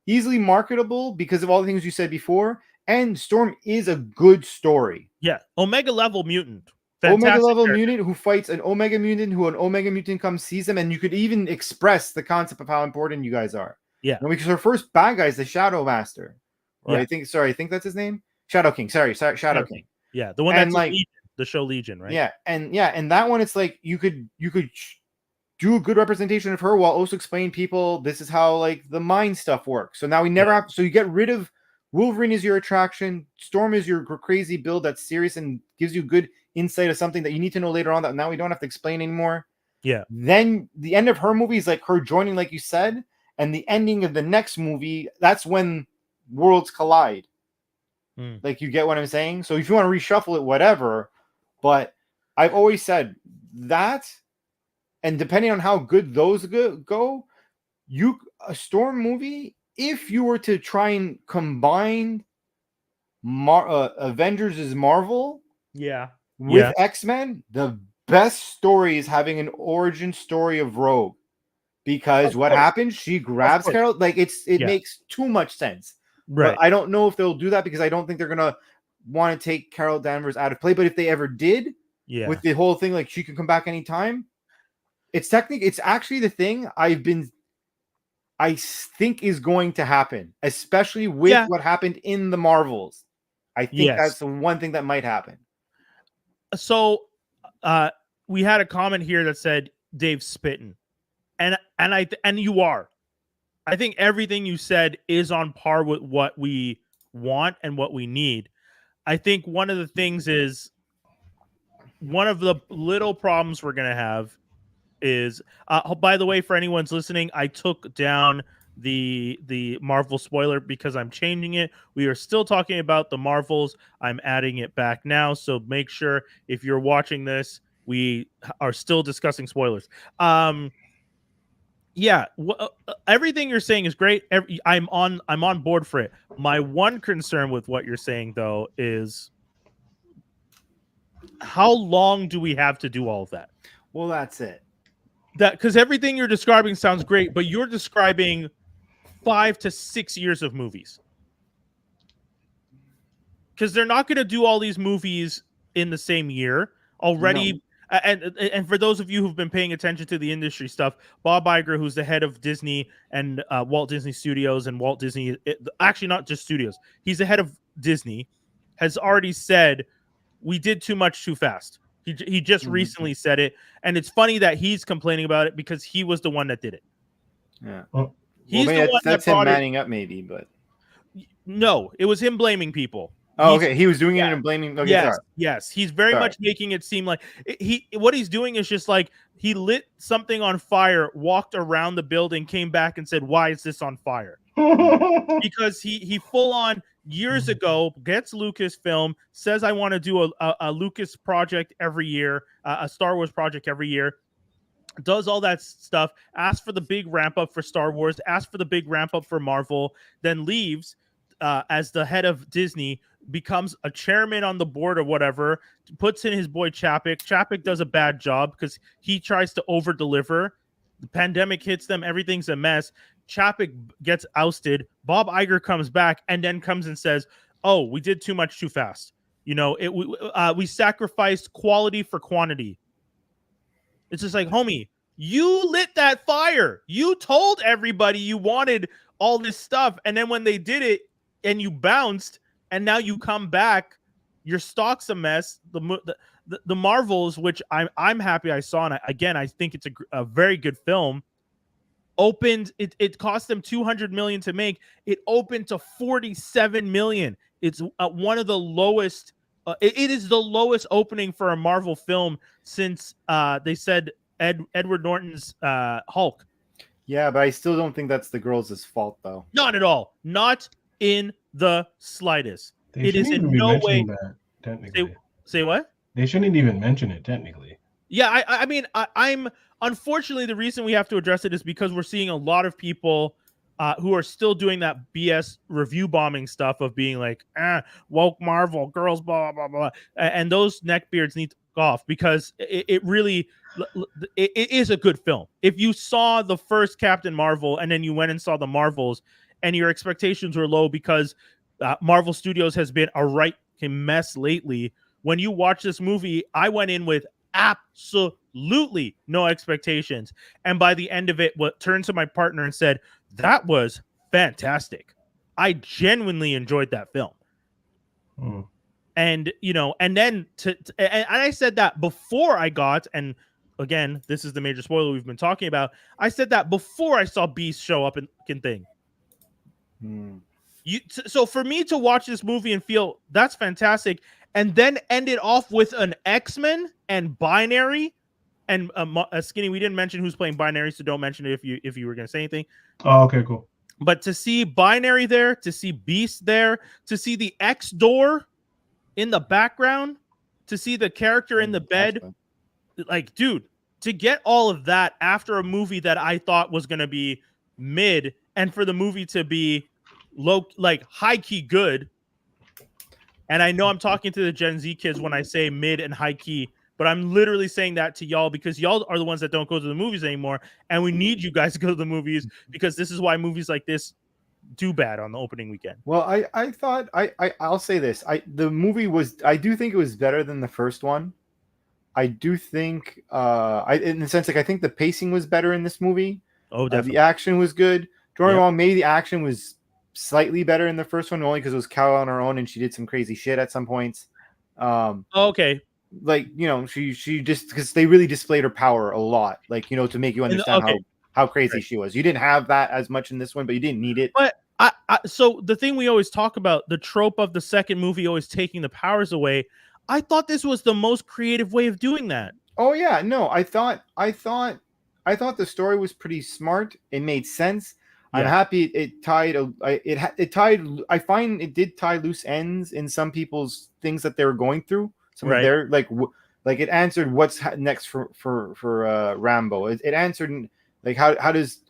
easily marketable because of all the things you said before. And Storm is a good story. Yeah. Omega level mutant. Omega level mutant who fights an Omega mutant who an Omega mutant comes sees him. And you could even express the concept of how important you guys are. Yeah. Because her first bad guy is the Shadow Master. Or I think that's his name. Shadow King. Sorry, Shadow King. Yeah, the one that's like Legion, the show Legion, right? Yeah, and that one, it's like you could do a good representation of her while also explaining people this is how like the mind stuff works. So now we never have. So you get rid of Wolverine is your attraction, Storm is your crazy build that's serious and gives you good insight of something that you need to know later on that now we don't have to explain anymore. Yeah. Then the end of her movie is like her joining, like you said, and the ending of the next movie, that's when worlds collide. Like, you get what I'm saying? So if you want to reshuffle it, whatever. But I've always said that, and depending on how good those go, a Storm movie, if you were to try and combine Avengers is Marvel with X-Men, the best story is having an origin story of Rogue. Because what happens? She grabs Carol. Like, it makes too much sense. Right. But I don't know if they'll do that because I don't think they're gonna want to take Carol Danvers out of play. But if they ever did, with the whole thing, like she can come back anytime. It's actually the thing I think is going to happen, especially with what happened in the Marvels. I think that's the one thing that might happen. So, we had a comment here that said Dave's spitting, and you are. I think everything you said is on par with what we want and what we need. I think one of the things is one of the little problems we're gonna have is by the way, for anyone's listening, I took down the Marvel spoiler because I'm changing it. We are still talking about the Marvels. I'm adding it back now, so make sure if you're watching this, we are still discussing spoilers. Yeah, everything you're saying is great. I'm on board for it. My one concern with what you're saying though is how long do we have to do all of that? Well, that's it. That because everything you're describing sounds great, but you're describing 5 to 6 years of movies. Because they're not going to do all these movies in the same year already. No. And for those of you who've been paying attention to the industry stuff, Bob Iger, who's the head of Disney and Walt Disney Studios and Walt Disney, actually not just studios, he's the head of Disney, has already said we did too much too fast. He just recently said it, and it's funny that he's complaining about it because he was the one that did it. Yeah, well, He's the one that's that him brought manning up, maybe, but no, it was him blaming people. oh, okay, he was doing it and blaming. Okay, yes, sorry. yes, he's very much making it seem like what he's doing is just like he lit something on fire, walked around the building, came back and said, "Why is this on fire?" Because he full on years ago gets Lucasfilm, says I want to do a Lucas project every year, a Star Wars project every year, does all that stuff, asks for the big ramp up for Star Wars, asks for the big ramp up for Marvel, then leaves as the head of Disney, becomes a chairman on the board or whatever, puts in his boy Chapek. Chapek does a bad job because he tries to over deliver. The pandemic hits them, everything's a mess. Chapek gets ousted. Bob Iger comes back and then comes and says, "Oh, we did too much too fast. You know, we sacrificed quality for quantity." It's just like, homie, you lit that fire. You told everybody you wanted all this stuff, and then when they did it, and you bounced, and now you come back, your stock's a mess. The Marvels, which I'm happy I saw, and I think it's a very good film. Opened it cost them $200 million to make. It opened to $47 million. It's one of the lowest. It is the lowest opening for a Marvel film since they said Edward Norton's Hulk. Yeah, but I still don't think that's the girls' fault, though. Not at all. Not in the slightest. It is in no way. That, technically. Say what? They shouldn't even mention it technically. Yeah, I mean, I'm unfortunately the reason we have to address it is because we're seeing a lot of people who are still doing that BS review bombing stuff of being like, woke Marvel, girls, blah, blah, blah. And those neckbeards need to go off because it really is a good film. If you saw the first Captain Marvel and then you went and saw the Marvels and your expectations were low because Marvel Studios has been a right mess lately, when you watch this movie, I went in with absolutely no expectations. And by the end of it, turned to my partner and said, that was fantastic. I genuinely enjoyed that film. And, you know, and then and I said that before I got, and again, this is the major spoiler we've been talking about. I said that before I saw Beast show up in thing. So for me to watch this movie and feel that's fantastic, and then end it off with an X-Men and Binary, and Skinny, we didn't mention who's playing Binary, so don't mention it if you were going to say anything. Oh, okay, cool. But to see Binary there, to see Beast there, to see the X door in the background, to see the character in the bed, like, dude, to get all of that after a movie that I thought was going to be mid, and for the movie to be low, like high key good. And I know I'm talking to the Gen Z kids when I say mid and high key, but I'm literally saying that to y'all because y'all are the ones that don't go to the movies anymore. And we need you guys to go to the movies because this is why movies like this do bad on the opening weekend. Well, I thought I'll say this. The movie was, I do think it was better than the first one. I do think in the sense, like, I think the pacing was better in this movie. Oh, definitely. The action was good. Don't wrong, maybe the action was slightly better in the first one, only because it was Cal on her own and she did some crazy shit at some points. Okay. Like, you know, she just, because they really displayed her power a lot, like, you know, to make you understand how crazy she was. You didn't have that as much in this one, but you didn't need it. But So the thing we always talk about, the trope of the second movie always taking the powers away. I thought this was the most creative way of doing that. Oh yeah, no, I thought the story was pretty smart. It made sense. I'm happy it tied. It tied. I find it did tie loose ends in some people's things that they were going through. Some of their like it answered what's next for Rambo. It answered like how does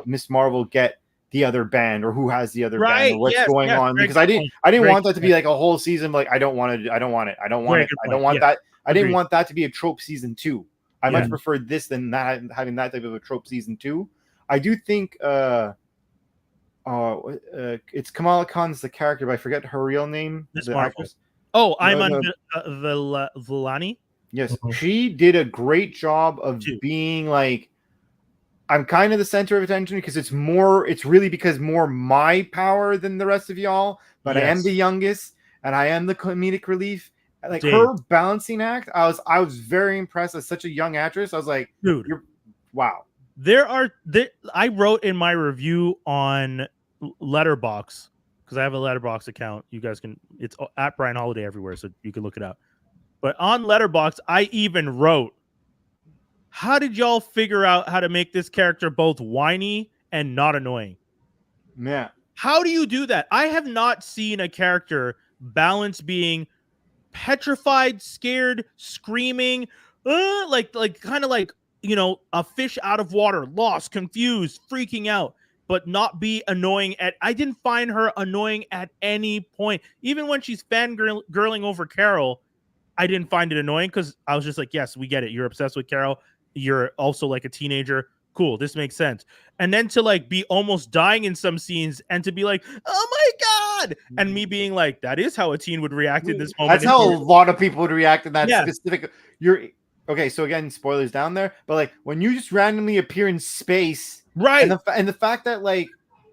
Miss Marvel get the other band, or who has the other band, or what's going on, because I didn't want that to be like a whole season. Like I don't want it. I don't want it. I don't want that. I didn't want that to be a trope season 2. I much preferred this than that, having that type of a trope season 2. I do think it's Kamala Khan's the character, but I forget her real name. The actress. Oh, Iman Vellani. Yes, she did a great job of being like, I'm kind of the center of attention because it's really because more my power than the rest of y'all, but I am the youngest and I am the comedic relief. Like her balancing act, I was very impressed as such a young actress. I was like, dude, wow. I wrote in my review on Letterboxd, because I have a Letterboxd account. You guys can, it's at Brian Holiday everywhere, so you can look it up. But on Letterboxd, I even wrote, how did y'all figure out how to make this character both whiny and not annoying? Yeah. How do you do that? I have not seen a character balance being petrified, scared, screaming, like kind of like, you know, a fish out of water, lost, confused, freaking out, but not be annoying I didn't find her annoying at any point. Even when she's fangirling over Carol, I didn't find it annoying because I was just like, yes, we get it. You're obsessed with Carol. You're also like a teenager. Cool, this makes sense. And then to like be almost dying in some scenes and to be like, oh my God. And me being like, that is how a teen would react in this moment. That's how a lot of people would react in that specific. Okay, so again, spoilers down there, but like when you just randomly appear in space, right? And the fact that like,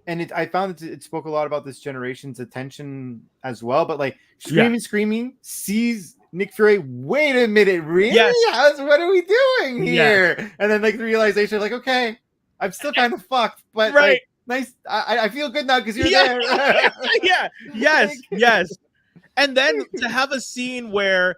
I found it spoke a lot about this generation's attention as well. But like screaming, sees Nick Fury. Wait a minute, really? Yes. What are we doing here? Yes. And then like the realization, like, okay, I'm still kind of fucked, but like, nice. I feel good now because you're there. Yes. And then to have a scene where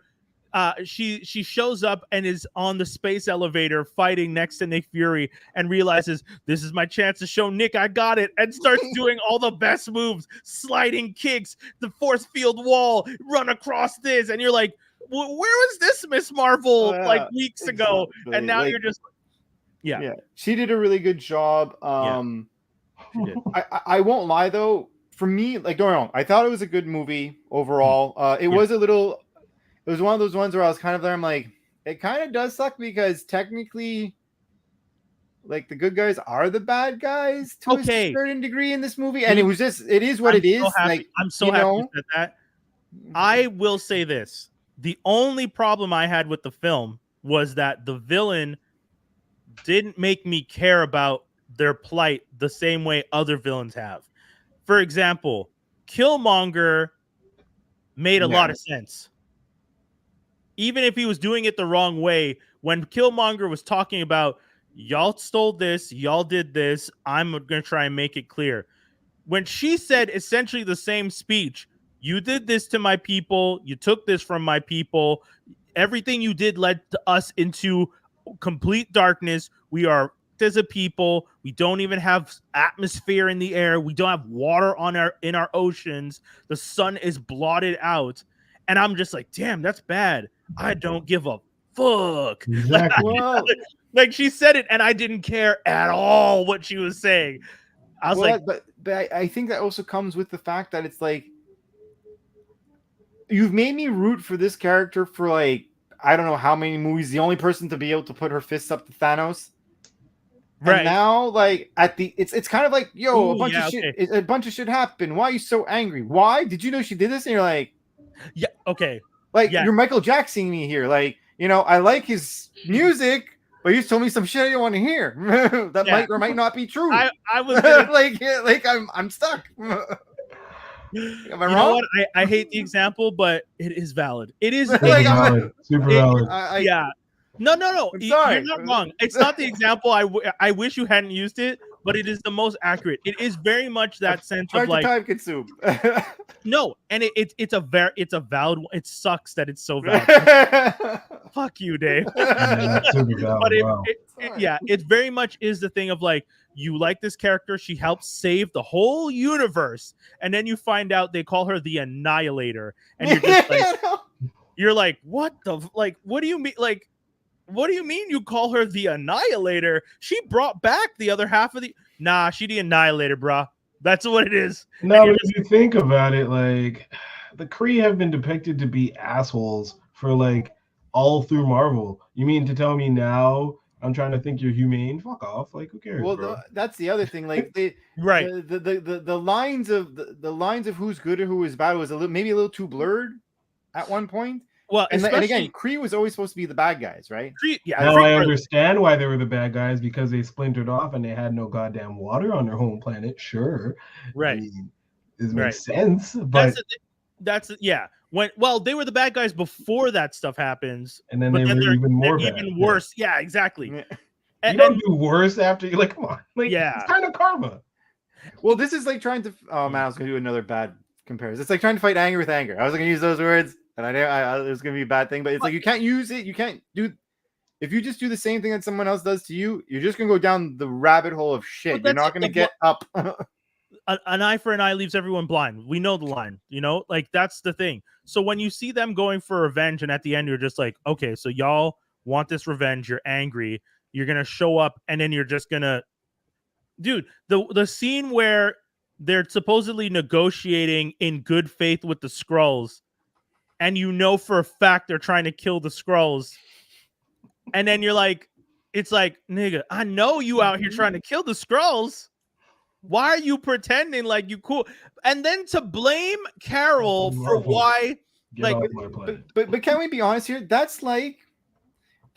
she shows up and is on the space elevator fighting next to Nick Fury and realizes this is my chance to show Nick I got it, and starts doing all the best moves, sliding kicks, the force field wall, run across this, and you're like, where was this Miss Marvel like weeks ago? And now you're just she did a really good job. She did. I won't lie though, for me, like, don't get me wrong, I thought it was a good movie overall. It was a little. It was one of those ones where I was kind of there. I'm like, it kind of does suck because technically, like, the good guys are the bad guys to a certain degree in this movie, and it is what it is. Like, I'm so happy you said that. I will say this: the only problem I had with the film was that the villain didn't make me care about their plight the same way other villains have. For example, Killmonger made a lot of sense. Even if he was doing it the wrong way, when Killmonger was talking about, y'all stole this, y'all did this, I'm going to try and make it clear. When she said essentially the same speech, you did this to my people, you took this from my people, everything you did led to us into complete darkness. We are as a people, we don't even have atmosphere in the air, we don't have water in our oceans, the sun is blotted out. And I'm just like, damn, that's bad. I don't give a fuck. Exactly. Like she said it, and I didn't care at all what she was saying. I was but I think that also comes with the fact that it's like, you've made me root for this character for like, I don't know how many movies. The only person to be able to put her fists up to Thanos. Right. And now, like it's kind of like, yo, a bunch of shit happened. Why are you so angry? Why did you know she did this? And you're like, yeah, okay. Like, you're Michael Jackson me here. Like, you know, I like his music, but you told me some shit I didn't want to hear. That might or might not be true. I was gonna... like I'm stuck. Am I wrong? Know what? I hate the example, but it is valid. It is valid. Super valid. No. You're not wrong. It's not the example. I wish you hadn't used it, but it is the most accurate. It is very much that sense of Hard to like time consume. no, and it's a valid. It sucks that it's so valid. Fuck you, Dave. Yeah, super valid. But Wow. yeah, it very much is the thing of like, you like this character, she helps save the whole universe, and then you find out they call her the Annihilator, and you're just like, you're like, what the like? What do you mean? Like, what do you mean you call her the Annihilator? She brought back the other half of the. Nah, she the Annihilator, bruh. That's what it is. No, but if you think about it, like the Kree have been depicted to be assholes for like all through Marvel. You mean to tell me now I'm trying to think you're humane? Fuck off! Like who cares? Well, bro? that's the other thing. Like right, the lines of the lines of who's good or who is bad was maybe a little too blurred at one point. Well, and again, Kree was always supposed to be the bad guys, right? Now I understand why they were the bad guys, because they splintered off and they had no goddamn water on their home planet. Sure, right, I mean, this makes sense, but that's yeah. They were the bad guys before that stuff happens, and then they were even more bad. Even worse. Yeah, exactly. You don't do worse after you like. Come on, like it's kind of karma. Well, this is like trying to. Oh man, I was gonna do another bad comparison. It's like trying to fight anger with anger. I was gonna use those words. And I know it was going to be a bad thing, but it's like you can't use it. You can't do. If you just do the same thing that someone else does to you, you're just going to go down the rabbit hole of shit. You're not going to get up. An eye for an eye leaves everyone blind. We know the line, like that's the thing. So when you see them going for revenge, and at the end, you're just like, okay, so y'all want this revenge. You're angry. You're going to show up, and then you're just going to. Dude, the scene where they're supposedly negotiating in good faith with the Skrulls. And for a fact they're trying to kill the Skrulls. And then you're like, it's like, nigga, I know you out here trying to kill the Skrulls. Why are you pretending like you cool? And then to blame Carol for why, like, but can we be honest here? That's like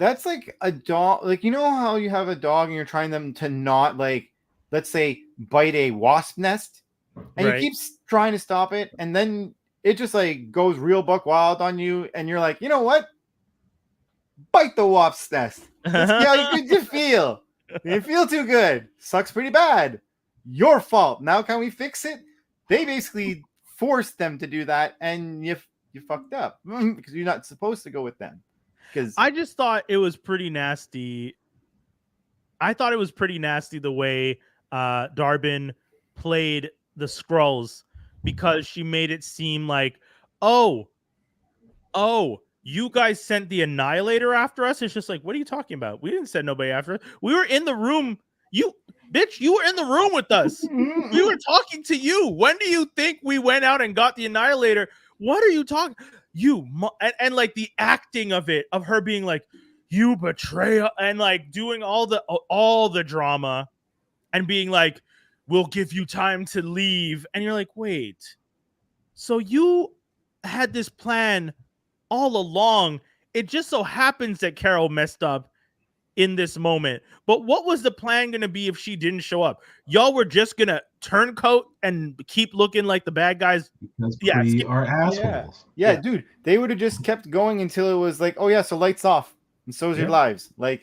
a dog. Like, you know how you have a dog and you're trying them to not, like, let's say, bite a wasp nest, and you keep trying to stop it, and then it just like goes real buck wild on you, and you're like, you know what? Bite the wasp nest. Let's see how good you feel. You feel too good. Sucks pretty bad. Your fault. Now can we fix it? They basically forced them to do that, and you fucked up because you're not supposed to go with them. Because I just thought it was pretty nasty. I thought it was pretty nasty the way Darbin played the Skrulls. Because she made it seem like, oh, you guys sent the Annihilator after us. It's just like, what are you talking about? We didn't send nobody after us. We were in the room. You were in the room with us. We were talking to you. When do you think we went out and got the Annihilator? What are you talking? And like the acting of it, of her being like, you betrayal, and like doing all the drama, and being like, we'll give you time to leave. And you're like, wait, so you had this plan all along. It just so happens that Carol messed up in this moment. But what was the plan going to be if she didn't show up? Y'all were just going to turncoat and keep looking like the bad guys. Because we are assholes. Yeah, dude, they would have just kept going until it was like, oh yeah, so lights off. And so's your lives. Like,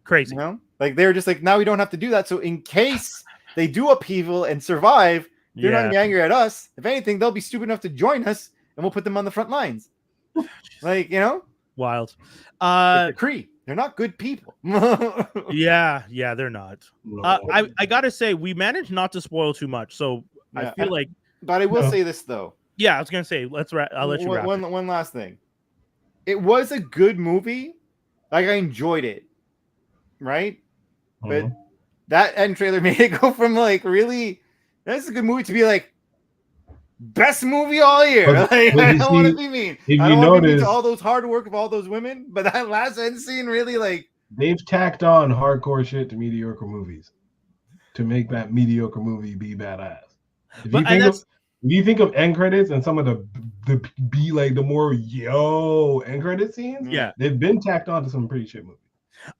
crazy. Like they were just like, now we don't have to do that. So in case they do upheaval and survive, they're not gonna be angry at us. If anything, they'll be stupid enough to join us, and we'll put them on the front lines. Like, wild. The Kree, they're not good people. yeah, they're not. I gotta say, we managed not to spoil too much, so I feel like. But I will say this though. Yeah, I was gonna say, I'll let you wrap. One last thing. It was a good movie. Like, I enjoyed it. Right? But that end trailer made it go from like, really, that's a good movie, to be like, best movie all year. But I don't want to be mean. I don't want to be mean to all those hard work of all those women, but that last end scene really, like, they've tacked on hardcore shit to mediocre movies to make that mediocre movie be badass. If you think of end credits and some of the more end credit scenes, they've been tacked on to some pretty shit movies.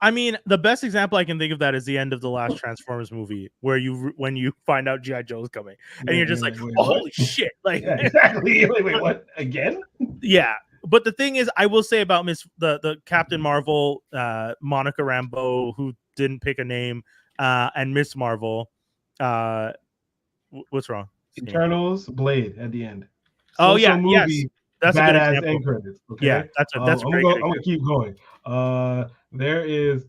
I mean, the best example I can think of that is the end of the last Transformers movie, where when you find out G.I. Joe's coming, and you're just like, holy shit! Like, exactly. Wait, what? Again? Yeah. But the thing is, I will say about the Captain Marvel, Monica Rambeau, who didn't pick a name, and Miss Marvel. What's wrong? Eternals, Blade at the end. Oh yeah, movie, yes, that's a good badass example. end credits. Okay, Yeah, that's a I'm great. gonna keep going. There is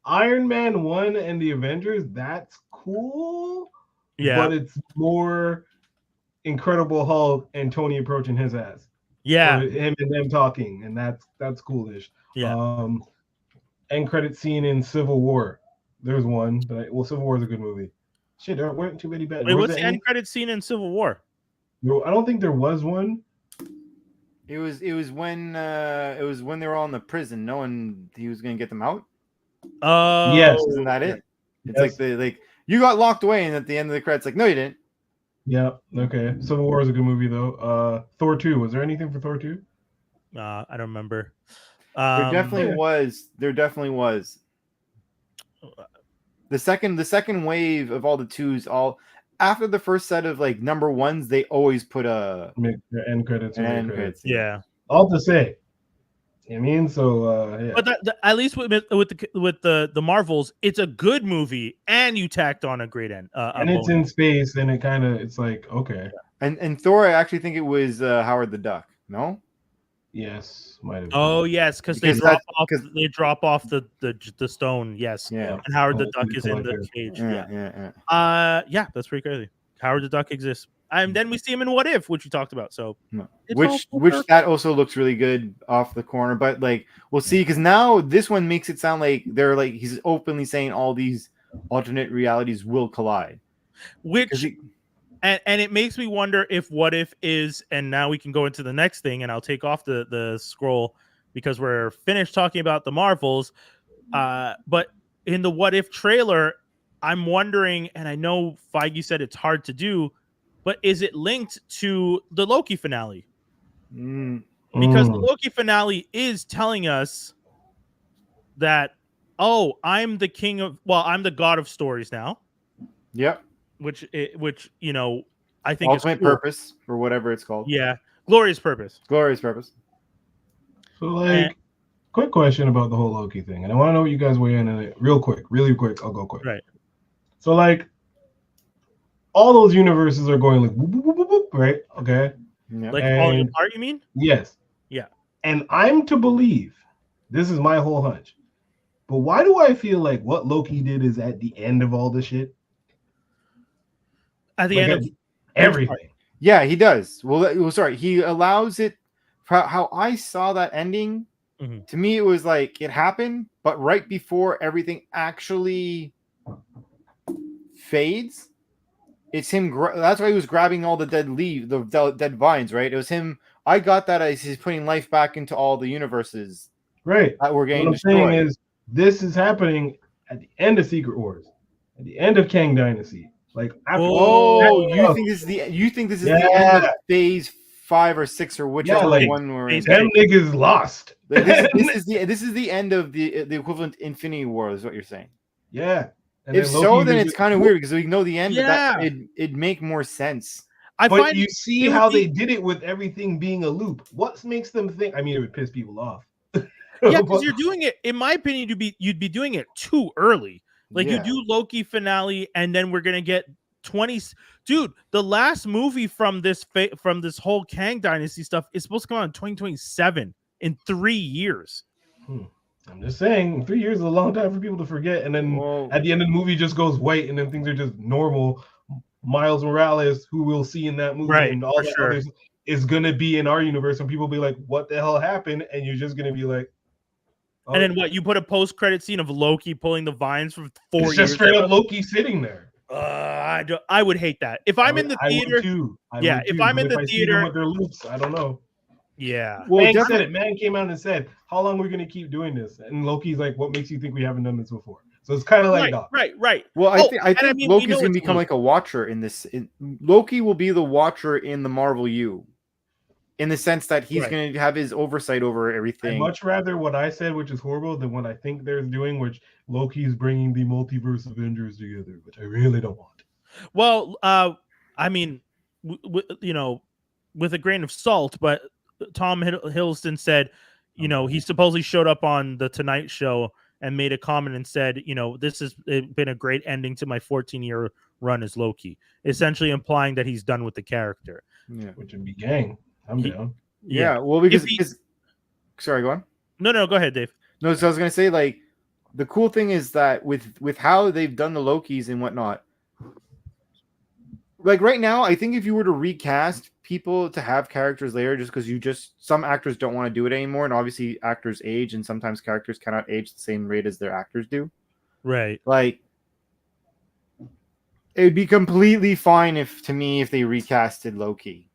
Iron Man 1 and the Avengers. That's cool. Yeah, but it's more Incredible Hulk and Tony approaching his ass. Yeah, or him and them talking, and that's coolish. Yeah. End credit scene in Civil War. There's one, but Civil War is a good movie. Shit, there weren't too many bad. Wait, what's the end credit scene in Civil War? No, I don't think there was one. It was when they were all in the prison, knowing he was gonna get them out. Oh, yes, isn't that it? It's yes. like you got locked away, and at the end of the credits, like, no, you didn't. Yeah. Okay. Civil War is a good movie though. Thor 2. Was there anything for Thor 2? I don't remember. There definitely was. There definitely was. The second wave of all the twos, all after the first set of like number ones, they always put a end credits. End credits. Yeah. All to say. I mean, so yeah. But at least with the Marvels, it's a good movie, and you tacked on a great end. And it's in space, and it's like okay. And Thor, I actually think it was Howard the Duck. No. Yes, might have. Oh yes, because they drop off the stone. Yes. Yeah. And Howard the Duck is in the cage. Yeah, that's pretty crazy. Howard the Duck exists. And then we see him in What If, which we talked about. So which that also looks really good off the corner, but like we'll see, because now this one makes it sound like they're like he's openly saying all these alternate realities will collide. And it makes me wonder if What If is, and now we can go into the next thing, and I'll take off the scroll because we're finished talking about the Marvels. But in the What If trailer, I'm wondering, and I know Feige said it's hard to do, but is it linked to the Loki finale? Because the Loki finale is telling us that, I'm the god of stories now. Yep. Which you know, I think ultimate purpose or whatever it's called. Yeah, glorious purpose. So, quick question about the whole Loki thing, and I want to know what you guys weigh in on it really quick. I'll go quick. Right. So, all those universes are going whoop, whoop, whoop, whoop, right? Okay. Yeah. Falling apart, you mean? Yes. Yeah. And I'm to believe, this is my whole hunch, but why do I feel like what Loki did is at the end of all this shit? At the end of everything. Yeah, he does. Well, sorry. He allows it. How I saw that ending, to me, it was like it happened, but right before everything actually fades, it's him. That's why he was grabbing all the dead leaves, the dead vines, right? It was him. I got that as he's putting life back into all the universes, right? That were getting destroyed. What I'm saying is, this is happening at the end of Secret Wars, at the end of Kang Dynasty. You think this is the the end of phase 5 or 6 or whichever one we're in. Them niggas lost. This is the end of the equivalent Infinity War, is what you're saying. Yeah. And if so, then it's kind of weird because we know the end. Yeah. But it'd make more sense. But you see how they did it with everything being a loop. What makes them think? I mean, it would piss people off. Yeah, because you're doing it. In my opinion, you'd be doing it too early. You do Loki finale, and then we're gonna get 20. Dude, the last movie from this whole Kang Dynasty stuff is supposed to come out in 2027, in 3 years. I'm just saying, 3 years is a long time for people to forget, and then at the end of the movie, just goes white, and then things are just normal. Miles Morales, who we'll see in that movie, and all that others, is gonna be in our universe, and people be like, "What the hell happened?" And you're just gonna be like. And then what? You put a post-credit scene of Loki pulling the vines from 4 years. It's just straight up Loki sitting there. I would hate that. If I'm in the theater, if I'm in the theater, with their loops, I don't know. Yeah. Well, said it. Man came out and said, "How long are we gonna keep doing this?" And Loki's like, "What makes you think we haven't done this before?" So it's kind of like that. Right. Well, I think Loki's gonna become like a watcher in this. Loki will be the watcher in the Marvel U. In the sense that he's going to have his oversight over everything. I'd much rather what I said, which is horrible, than what I think they're doing, which Loki's bringing the multiverse Avengers together, which I really don't want. Well, I mean, with a grain of salt, but Tom Hiddleston said, he supposedly showed up on the Tonight Show and made a comment and said, this has been a great ending to my 14-year run as Loki, essentially implying that he's done with the character. Yeah. Which would be gang. I'm down. Yeah. Well, because sorry, go on. No, go ahead, Dave. No, so I was gonna say, like, the cool thing is that with how they've done the Lokis and whatnot, like right now, I think if you were to recast people to have characters later, just because some actors don't want to do it anymore, and obviously actors age, and sometimes characters cannot age the same rate as their actors do. Right. Like, it would be completely fine if they recasted Loki.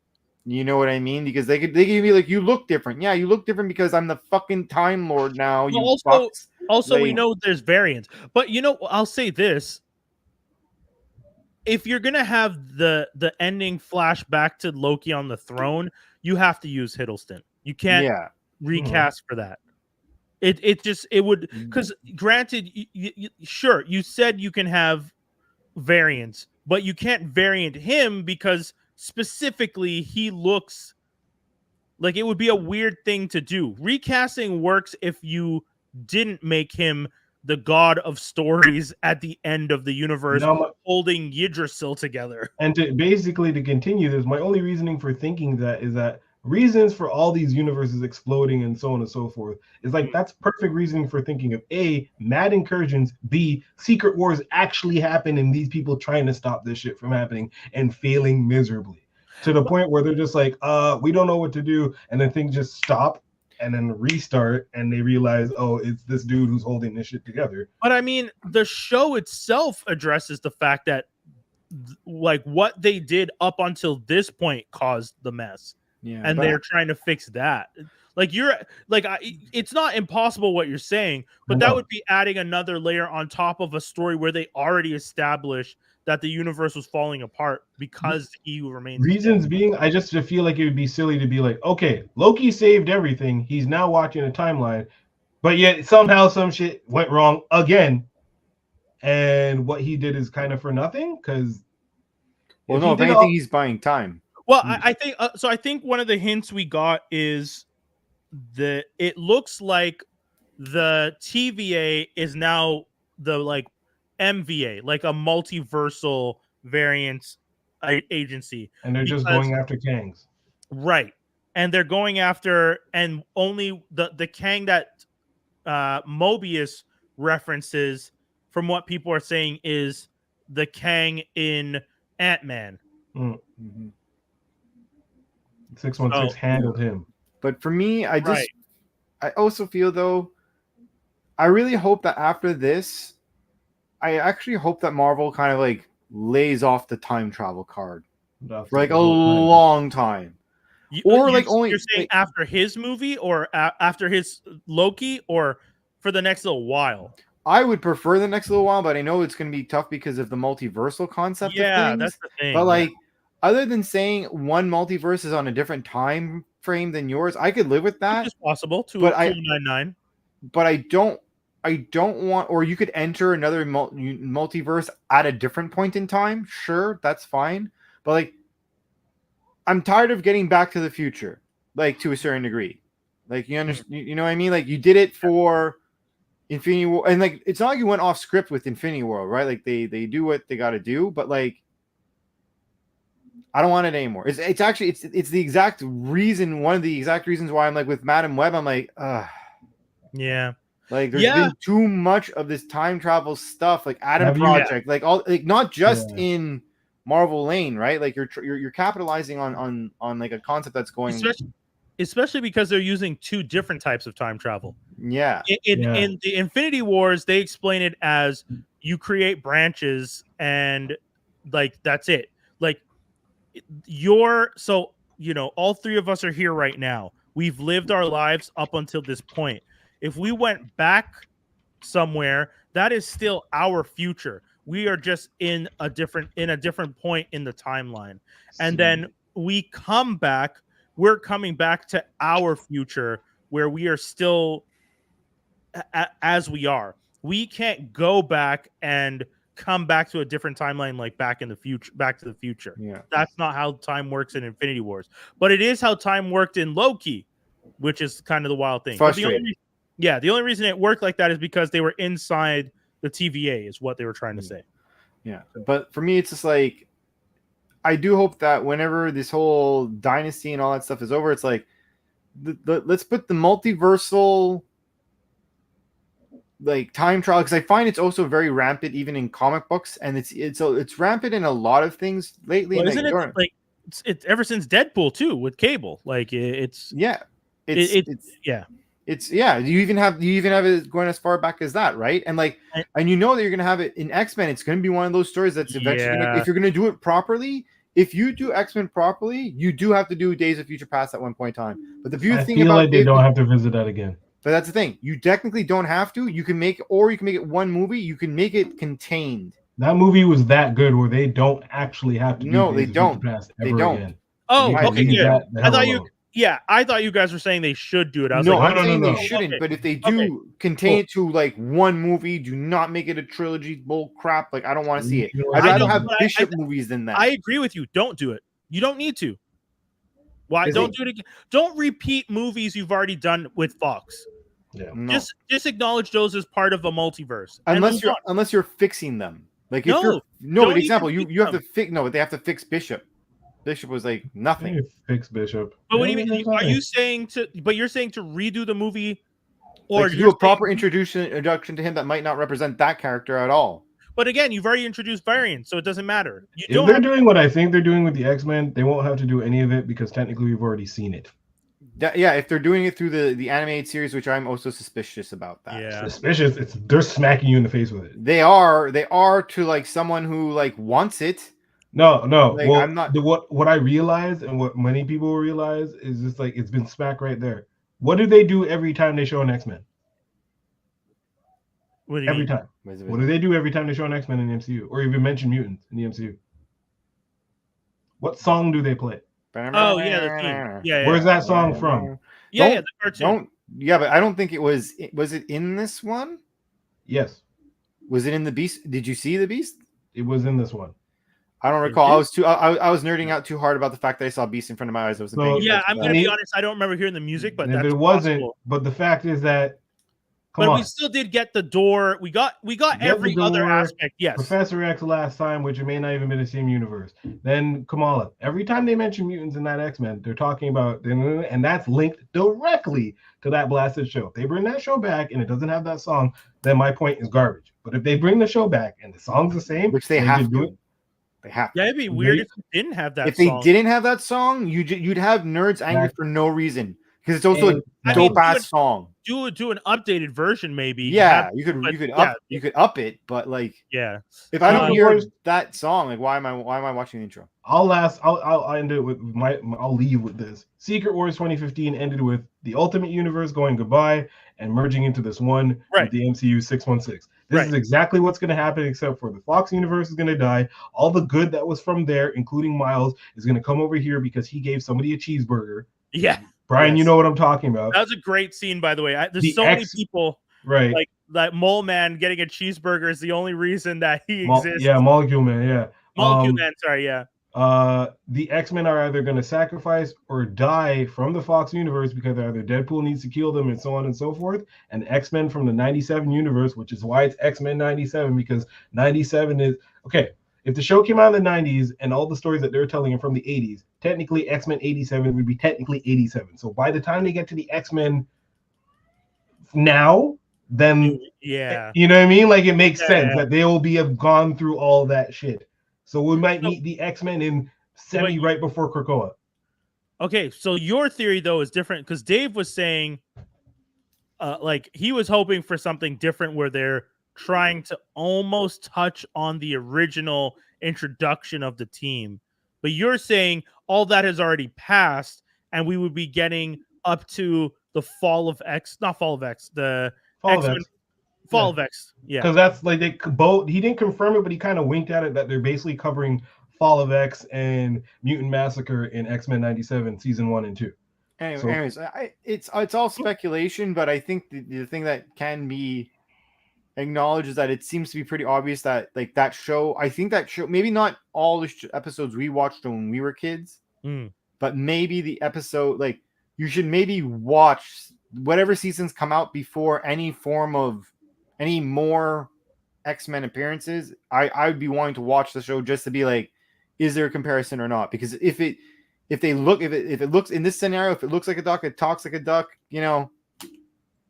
You know what I mean? Because they could be like, you look different. Yeah, you look different because I'm the fucking Time Lord now. You also, we know there's variants, but I'll say this: if you're gonna have the ending flash back to Loki on the throne, you have to use Hiddleston. You can't recast for that. It would, because granted, sure, you said you can have variants, but you can't variant him because specifically he looks like it would be a weird thing to do. Recasting works if you didn't make him the god of stories at the end of the universe, holding Yggdrasil together. And to continue this, my only reasoning for thinking that is that reasons for all these universes exploding and so on and so forth is like, that's perfect reasoning for thinking of A, mad incursions, B, secret wars actually happen and these people trying to stop this shit from happening and failing miserably to the point where they're just like, we don't know what to do, and then things just stop and then restart, and they realize, oh, it's this dude who's holding this shit together. But I mean, the show itself addresses the fact that like what they did up until this point caused the mess. Yeah, and they're trying to fix that. Like it's not impossible what you're saying, but that would be adding another layer on top of a story where they already established that the universe was falling apart because he remains. Reasons being, I just feel like it would be silly to be like, okay, Loki saved everything. He's now watching a timeline, but yet somehow some shit went wrong again, and what he did is kind of for nothing. Because if anything, he's buying time. Well, I think so. I think one of the hints we got is that it looks like the TVA is now the like MVA, like a multiversal variant agency, and they're just going after Kangs, right? And they're going after, and only the Kang that Mobius references, from what people are saying, is the Kang in Ant-Man. 616 handled him. But for me, I also feel, though, I really hope that after this, I actually hope that Marvel kind of like lays off the time travel card for like a long time. You're saying after his movie, or after his Loki, or for the next little while? I would prefer the next little while, but I know it's going to be tough because of the multiversal concept of things. That's the thing. But like, other than saying one multiverse is on a different time frame than yours, I could live with that. It's possible. 299. But I don't want, or you could enter another multiverse at a different point in time. Sure, that's fine. But like, I'm tired of getting Back to the Future, like, to a certain degree. Like, you understand, you know what I mean? Like, you did it for Infinity War, and like, it's not like you went off script with Infinity War, right? Like, they do what they got to do, but like, I don't want it anymore. It's actually it's the exact reason, one of the exact reasons why I'm like with Madam Web, I'm like, yeah. Like, there's been too much of this time travel stuff, like Adam Project, like all, like, not just in Marvel Lane, right? Like, you're capitalizing on like a concept that's going, especially because they're using two different types of time travel. Yeah. In the Infinity Wars, they explain it as you create branches and like that's it. Like, all three of us are here right now. We've lived our lives up until this point. If we went back somewhere, that is still our future. We are just in a different point in the timeline. And then we come back, we're coming back to our future where we are still as we are. We can't go back and come back to a different timeline like Back to the Future. Yeah. That's not how time works in Infinity Wars. But it is how time worked in Loki, which is kind of the wild thing. Yeah, the only reason it worked like that is because they were inside the TVA, is what they were trying to say. Yeah, but for me, it's just like I do hope that whenever this whole dynasty and all that stuff is over, it's like let's put the multiversal like time trial, because I find it's also very rampant even in comic books, and it's rampant in a lot of things lately. Well, and isn't it like it's ever since Deadpool too with Cable? Like it's yeah, it's you even have it going as far back as that, right? And like and you know that you're gonna have it in X-Men. It's gonna be one of those stories that's eventually if you're gonna do it properly. If you do X-Men properly, you do have to do Days of Future Past at one point in time. But the beautiful thing about they don't have to visit that again. But that's the thing. You technically don't have to. You can make it one movie. You can make it contained. That movie was that good where they don't actually have to. No, they don't. They don't. Again. Oh, okay. Yeah. I thought you guys were saying they should do it. I was I'm saying they shouldn't. Okay. But if they do contain it to like one movie, do not make it a trilogy bull crap. Like I don't want to see it. I'd rather have Bishop movies than that. I agree with you. Don't do it. You don't need to. Why don't do it again? Don't repeat movies you've already done with Fox. Yeah. No. Just acknowledge those as part of a multiverse. Unless you're fixing them. Like if for example, you have to fix they have to fix Bishop. Bishop was like nothing. Fix Bishop. But what do you mean? Are you saying you're saying to redo the movie, or like do a proper introduction to him that might not represent that character at all? But again, you've already introduced variants, so it doesn't matter. If they're doing what I think they're doing with the X-Men, they won't have to do any of it because technically we've already seen it. Yeah, if they're doing it through the animated series, which I'm also suspicious about that. Yeah. Suspicious. They're smacking you in the face with it. They are to like someone who like wants it. No. Like, well, I'm not. What I realize and what many people realize is just like it's been smack right there. What do they do every time they show an X-Men? Every time. What do they do every time they show an X-Men in the MCU or even mention mutants in the MCU? What song do they play? Oh yeah, the theme. Yeah. Where's that song from? Yeah, the cartoon. But I don't think it was. Was it in this one? Yes. Was it in the Beast? Did you see the Beast? It was in this one. I don't recall. I was nerding out too hard about the fact that I saw Beast in front of my eyes. I'm gonna be honest. I don't remember hearing the music, but if it wasn't. Possible. But the fact is that. We still did get the door. We got every other aspect. Yes. Professor X last time, which it may not even be the same universe. Then Kamala. Every time they mention mutants in that X-Men, they're talking about, and that's linked directly to that blasted show. If they bring that show back and it doesn't have that song, then my point is garbage. But if they bring the show back and the song's the same, which they have to do it. They have to. Yeah, it'd be weird if they didn't have that. If they didn't have that song, you'd have nerds angry for no reason. Because it's also a dope ass song. Do an updated version, maybe. Yeah, you could up it, but like, yeah. If I don't hear that song, like, why am I watching the intro? I'll end it with I'll leave with this. Secret Wars 2015 ended with the Ultimate Universe going goodbye and merging into this one with the MCU 616. This is exactly what's going to happen, except for the Fox universe is going to die. All the good that was from there, including Miles, is going to come over here because he gave somebody a cheeseburger. Yeah. Brian, you know what I'm talking about. That was a great scene, by the way. There's so many people, like that Mole Man getting a cheeseburger is the only reason that he exists. Yeah, Molecule Man, yeah. Molecule Man, sorry, yeah. The X-Men are either going to sacrifice or die from the Fox universe because either Deadpool needs to kill them and so on and so forth, and X-Men from the 97 universe, which is why it's X-Men 97, because 97 is... Okay, if the show came out in the 90s and all the stories that they're telling are from the 80s, technically X-Men 87 would be technically 87. So by the time they get to the X-Men now, then you know what I mean? Like it makes sense that they will have gone through all that shit. So we might meet the X-Men in right before Krakoa. Okay, so your theory though is different because Dave was saying like he was hoping for something different where they're trying to almost touch on the original introduction of the team. But you're saying all that has already passed, and we would be getting up to the Fall of X, not Fall of X, the Fall of X. Yeah, because that's like they both. He didn't confirm it, but he kind of winked at it that they're basically covering Fall of X and Mutant Massacre in X-Men 97 season 1 and 2. Anyways, it's all speculation, but I think the thing that can be acknowledges that it seems to be pretty obvious that like that show, I think that show, maybe not all the episodes we watched when we were kids, but maybe the episode, like you should maybe watch whatever seasons come out before any more X-Men appearances, I would be wanting to watch the show just to be like, is there a comparison or not? Because if it looks in this scenario, if it looks like a duck, it talks like a duck,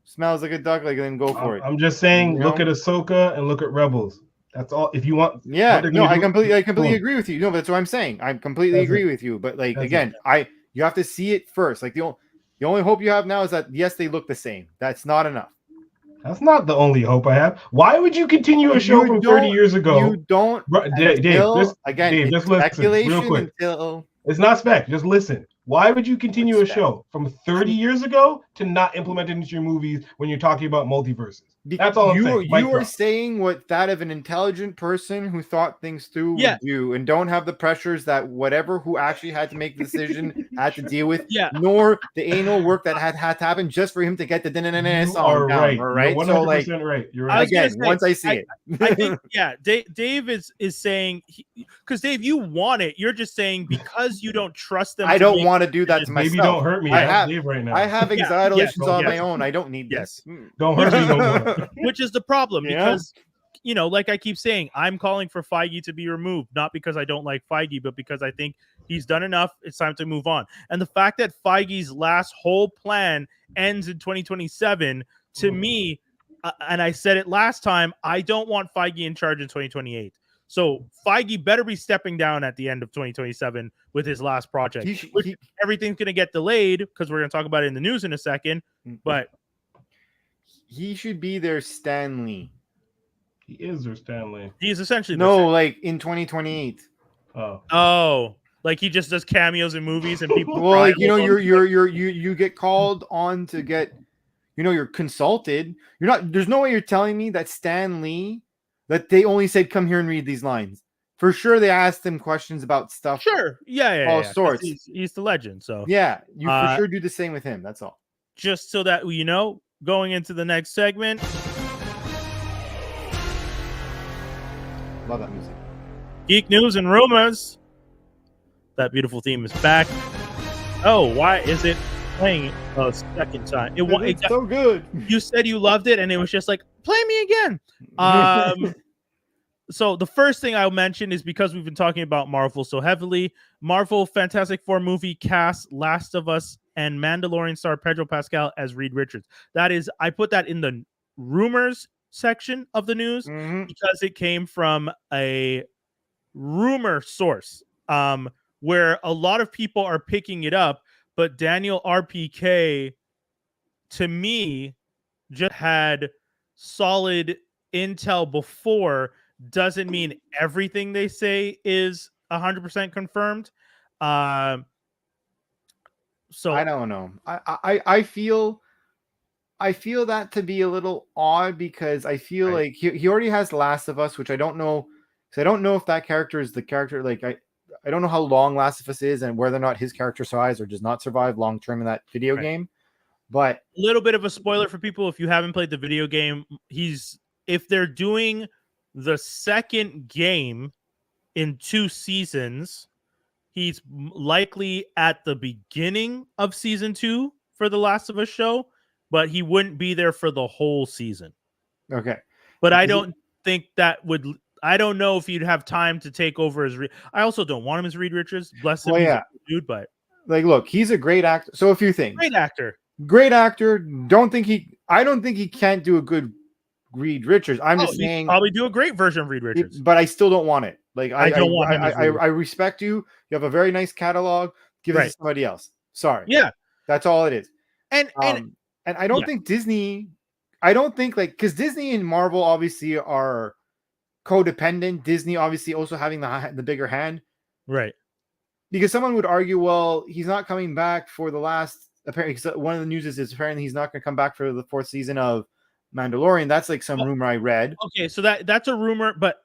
smells like a duck, like, then go for it. I'm just saying, look at Ahsoka and look at Rebels. That's all. If you want, I completely agree with you. No, that's what I'm saying. I completely agree with you. But like, again, you have to see it first. Like the only hope you have now is that yes, they look the same. That's not enough. That's not the only hope I have. Why would you continue a show from 30 years ago? You don't. Dave, just listen real quick. It's not spec. Just listen. Why would you continue a show from 30 years ago to not implement it into your movies when you're talking about multiverses? That's all I'm saying. You are saying what that of an intelligent person who thought things through would do, and don't have the pressures that who actually had to make the decision had to deal with, nor the anal work that had to happen just for him to get the song down. Right? You're 100% right. You're right. Again, once I see it. I think, Dave is saying, because Dave, you want it. You're just saying because you don't trust them. I don't want to do that to myself. Maybe don't hurt me. Dave right now. I have anxiety issues on my own. I don't need this. Don't hurt me no more. Which is the problem, because like I keep saying, I'm calling for Feige to be removed, not because I don't like Feige, but because I think he's done enough. It's time to move on. And the fact that Feige's last whole plan ends in 2027, to me, and I said it last time, I don't want Feige in charge in 2028. So Feige better be stepping down at the end of 2027 with his last project. Everything's going to get delayed because we're going to talk about it in the news in a second, but he should be their Stan Lee. He is their Stan Lee. He is essentially like in 2028. Oh, like he just does cameos in movies and people. Well, like you get called on to get, you're consulted. There's no way you're telling me that Stan Lee, that they only said come here and read these lines. For sure, they asked him questions about stuff. Sure, all sorts. He's the legend, so you for sure do the same with him. That's all. Just so that going into the next segment. Love that music. Geek news and rumors. That beautiful theme is back. Oh, why is it playing a second time? It's so good. You said you loved it, and it was just like, play me again. So the first thing I'll mention is, because we've been talking about Marvel so heavily, Marvel Fantastic Four movie cast Last of Us and Mandalorian star Pedro Pascal as Reed Richards. I put that in the rumors section of the news because it came from a rumor source where a lot of people are picking it up, but Daniel RPK, to me, just had solid intel before. Doesn't mean everything they say is 100% confirmed. So I don't know. I feel that to be a little odd, because I feel like he already has Last of Us, which I don't know. Because I don't know if that character is the character. Like I don't know how long Last of Us is and whether or not his character survives or does not survive long term in that video game. But a little bit of a spoiler for people if you haven't played the video game. If they're doing the second game in 2 seasons, he's likely at the beginning of season 2 for the Last of Us show, but he wouldn't be there for the whole season. Okay. But I don't think that would. I don't know if he'd have time to take over as. I also don't want him as Reed Richards. Bless him, dude. But like, look, he's a great actor. So a few things. Great actor. I don't think he can't do a good Reed Richards. I'm just saying probably do a great version of Reed Richards, but I still don't want it. Like I don't want him. I respect you. You have a very nice catalog. Give it to somebody else. Sorry. Yeah, that's all it is. And I don't think Disney. I don't think because Disney and Marvel obviously are codependent. Disney obviously also having the bigger hand, right? Because someone would argue, well, he's not coming back for the last. Apparently, one of the news is apparently he's not going to come back for the 4th season of Mandalorian. That's like some rumor I read. Okay, so that's a rumor, but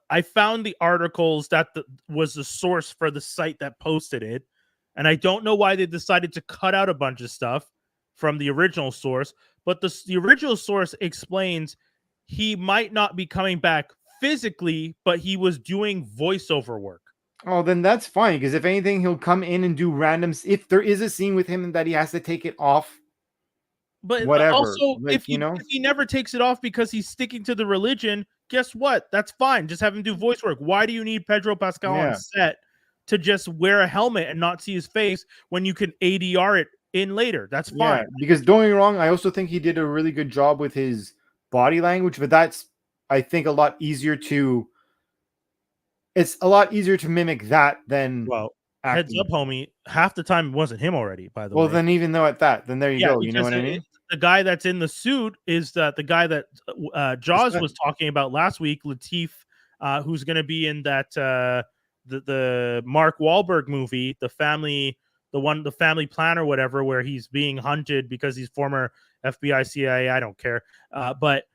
I found the articles that was the source for the site that posted it, and I don't know why they decided to cut out a bunch of stuff from the original source. But the original source explains he might not be coming back physically, but he was doing voiceover work. Oh, then that's fine, because if anything, he'll come in and do randoms. If there is a scene with him that he has to take it off But whatever. also, Like, if he never takes it off because he's sticking to the religion, guess what? That's fine. Just have him do voice work. Why do you need Pedro Pascal on set to just wear a helmet and not see his face when you can ADR it in later? That's fine. Yeah, because don't get me wrong, I also think he did a really good job with his body language, but that's, I think, it's a lot easier to mimic that than acting. Heads up, homie. Half the time it wasn't him already, by the way. Well, then even though at that, then there you go. You know what I mean? The guy that's in the suit is the guy that Jaws was talking about last week, Lateef, who's going to be in that the Mark Wahlberg movie, the family plan or whatever, where he's being hunted because he's former FBI, CIA. I don't care, but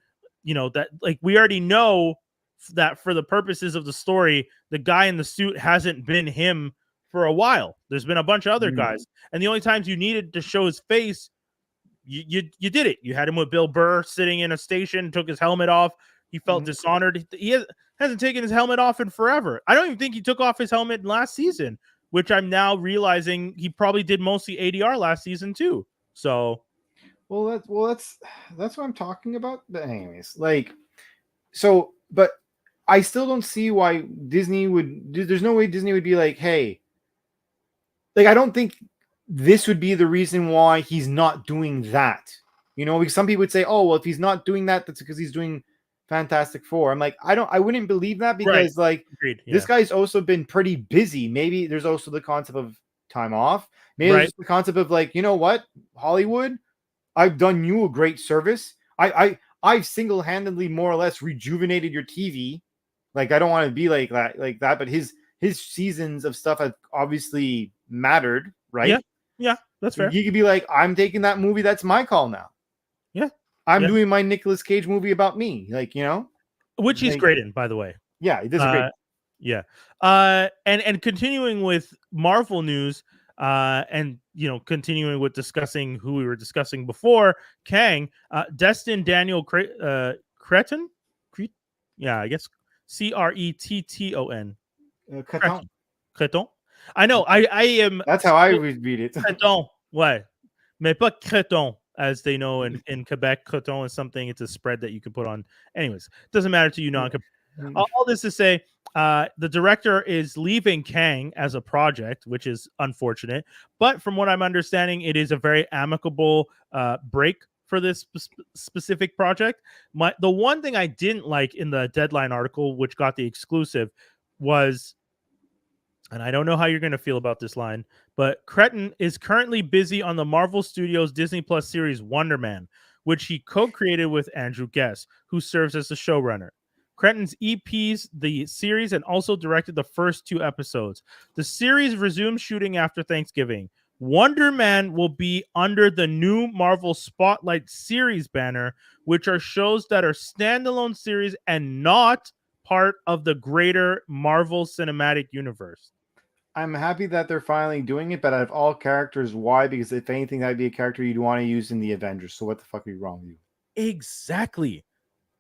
that we already know that for the purposes of the story, the guy in the suit hasn't been him for a while. There's been a bunch of other guys, and the only times you needed to show his face, you did it. You had him with Bill Burr sitting in a station, took his helmet off. He felt dishonored. He hasn't taken his helmet off in forever. I don't even think he took off his helmet last season, which I'm now realizing he probably did mostly ADR last season too. So, that's what I'm talking about. But anyways, but I still don't see why Disney would. There's no way Disney would be like, hey, I don't think this would be the reason why he's not doing that. Because some people would say, oh, well, if he's not doing that, that's because he's doing Fantastic Four. I'm like, I wouldn't believe that because this guy's also been pretty busy. Maybe there's also the concept of time off. Maybe there's the concept of you know what, Hollywood, I've done you a great service. I've single-handedly more or less rejuvenated your TV. I don't want to be like that, but his seasons of stuff have obviously mattered, right? Yeah, that's fair. You could be like, I'm taking that movie. That's my call now. Yeah, I'm doing my Nicolas Cage movie about me, which he's great in, by the way. Yeah, he does a great. Yeah, and continuing with Marvel news, and continuing with discussing who we were discussing before, Kang, Destin Daniel Creton, I guess Cretton. Creton. I know. I am. That's how I would read it. Creton. Ouais. Mais pas Creton, as they know in Quebec. Creton is something. It's a spread that you can put on. Anyways, doesn't matter to you, non. All this to say, the director is leaving Kang as a project, which is unfortunate. But from what I'm understanding, it is a very amicable break for this specific project. The one thing I didn't like in the Deadline article, which got the exclusive, was, and I don't know how you're going to feel about this line, but Creton is currently busy on the Marvel Studios Disney Plus series Wonder Man, which he co-created with Andrew Guest, who serves as the showrunner. Creton's EPs the series and also directed the first 2 episodes. The series resumes shooting after Thanksgiving. Wonder Man will be under the new Marvel Spotlight series banner, which are shows that are standalone series and not part of the greater Marvel Cinematic Universe. I'm happy that they're finally doing it, but out of all characters, why? Because if anything, that'd be a character you'd want to use in the Avengers. So what the fuck are you wrong with you? Exactly.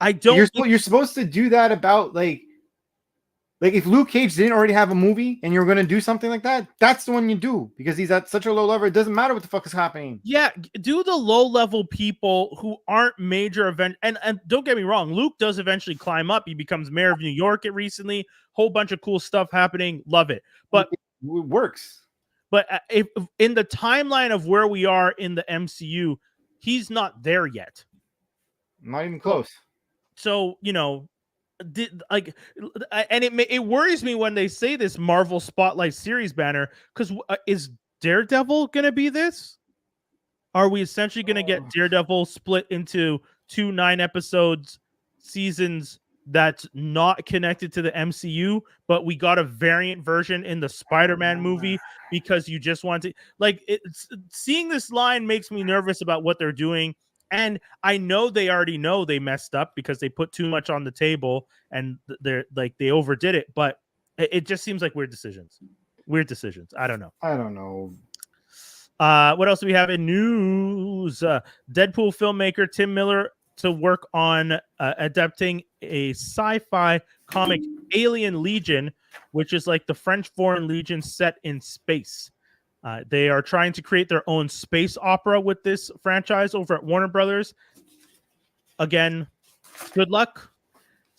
I don't. You're supposed to do that about if Luke Cage didn't already have a movie and you're going to do something like that, that's the one you do because he's at such a low level. It doesn't matter what the fuck is happening. Yeah, do the low level people who aren't major event. And don't get me wrong, Luke does eventually climb up. He becomes mayor of New York recently. Whole bunch of cool stuff happening. Love it. But it works. But if in the timeline of where we are in the MCU, he's not there yet. Not even close. So, and it worries me when they say this Marvel Spotlight series banner, because is Daredevil going to be this? Are we essentially going to get Daredevil split into 2 9-episode seasons that's not connected to the MCU, but we got a variant version in the Spider-Man movie because you just want to seeing this line makes me nervous about what they're doing. And I know they already know they messed up because they put too much on the table and they overdid it, but it just seems like weird decisions. I don't know. What else do we have in news? Deadpool filmmaker Tim Miller to work on adapting a sci-fi comic Alien Legion, which is like the French Foreign Legion set in space. They are trying to create their own space opera with this franchise over at Warner Brothers. Again, good luck.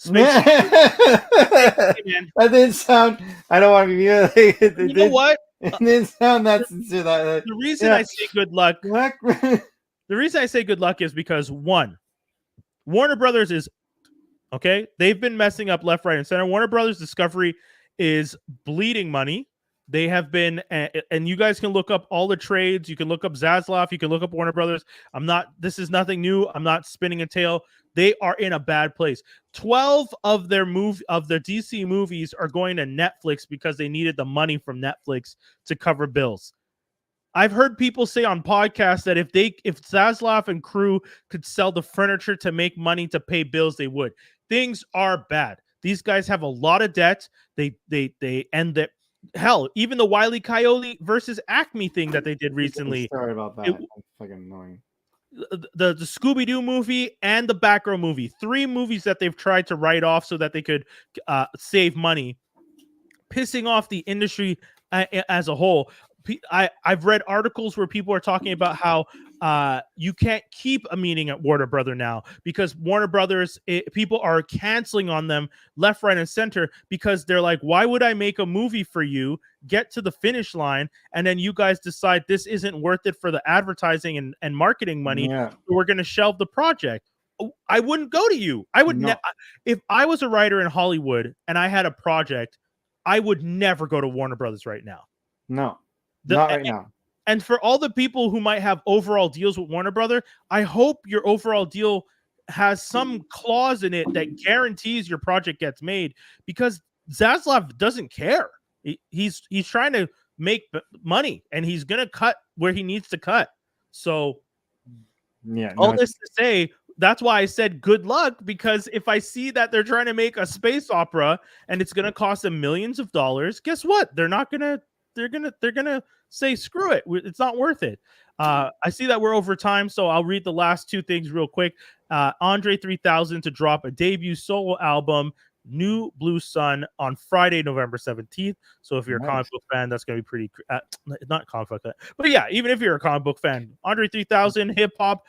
That didn't sound. I don't want to be. You know what? It didn't sound that sincere. The reason I say good luck. The reason I say good luck is because one, Warner Brothers is okay. They've been messing up left, right, and center. Warner Brothers Discovery is bleeding money. They have been, and you guys can look up all the trades. You can look up Zaslav. You can look up Warner Brothers. This is nothing new. I'm not spinning a tail. They are in a bad place. 12 of their DC movies are going to Netflix because they needed the money from Netflix to cover bills. I've heard people say on podcasts that if Zaslav and crew could sell the furniture to make money to pay bills, they would. Things are bad. These guys have a lot of debt. They end that. Hell, even the Wile E. Coyote versus Acme thing that they did recently. Sorry about that. That's fucking annoying. The Scooby-Doo movie and the Batgirl movie. 3 movies that they've tried to write off so that they could save money. Pissing off the industry as a whole. I've read articles where people are talking about how you can't keep a meeting at Warner Brother now because Warner Brothers, people are canceling on them left, right, and center because they're like, why would I make a movie for you, get to the finish line, and then you guys decide this isn't worth it for the advertising and marketing money, so we're going to shelve the project. I wouldn't go to you. I would if I was a writer in Hollywood and I had a project, I would never go to Warner Brothers right now. No. Not right now. And for all the people who might have overall deals with Warner Brother, I hope your overall deal has some clause in it that guarantees your project gets made because Zaslav doesn't care. He's trying to make money and he's going to cut where he needs to cut. So all this to say, that's why I said good luck, because if I see that they're trying to make a space opera and it's going to cost them millions of dollars, guess what? They're gonna say screw it. It's not worth it. I see that we're over time, so I'll read the last 2 things real quick. Andre 3000 to drop a debut solo album, New Blue Sun, on Friday, November 17th. So if you're a comic book fan, that's gonna be pretty. Not comic book, but yeah, even if you're a comic book fan, Andre 3000, hip hop,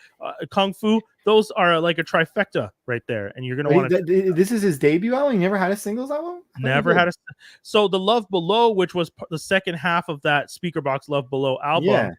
kung fu, those are like a trifecta right there, and you're gonna want to. This is his debut album. He never had a singles album. Never had a. So the Love Below, which was the second half of that Speakerbox Love Below album,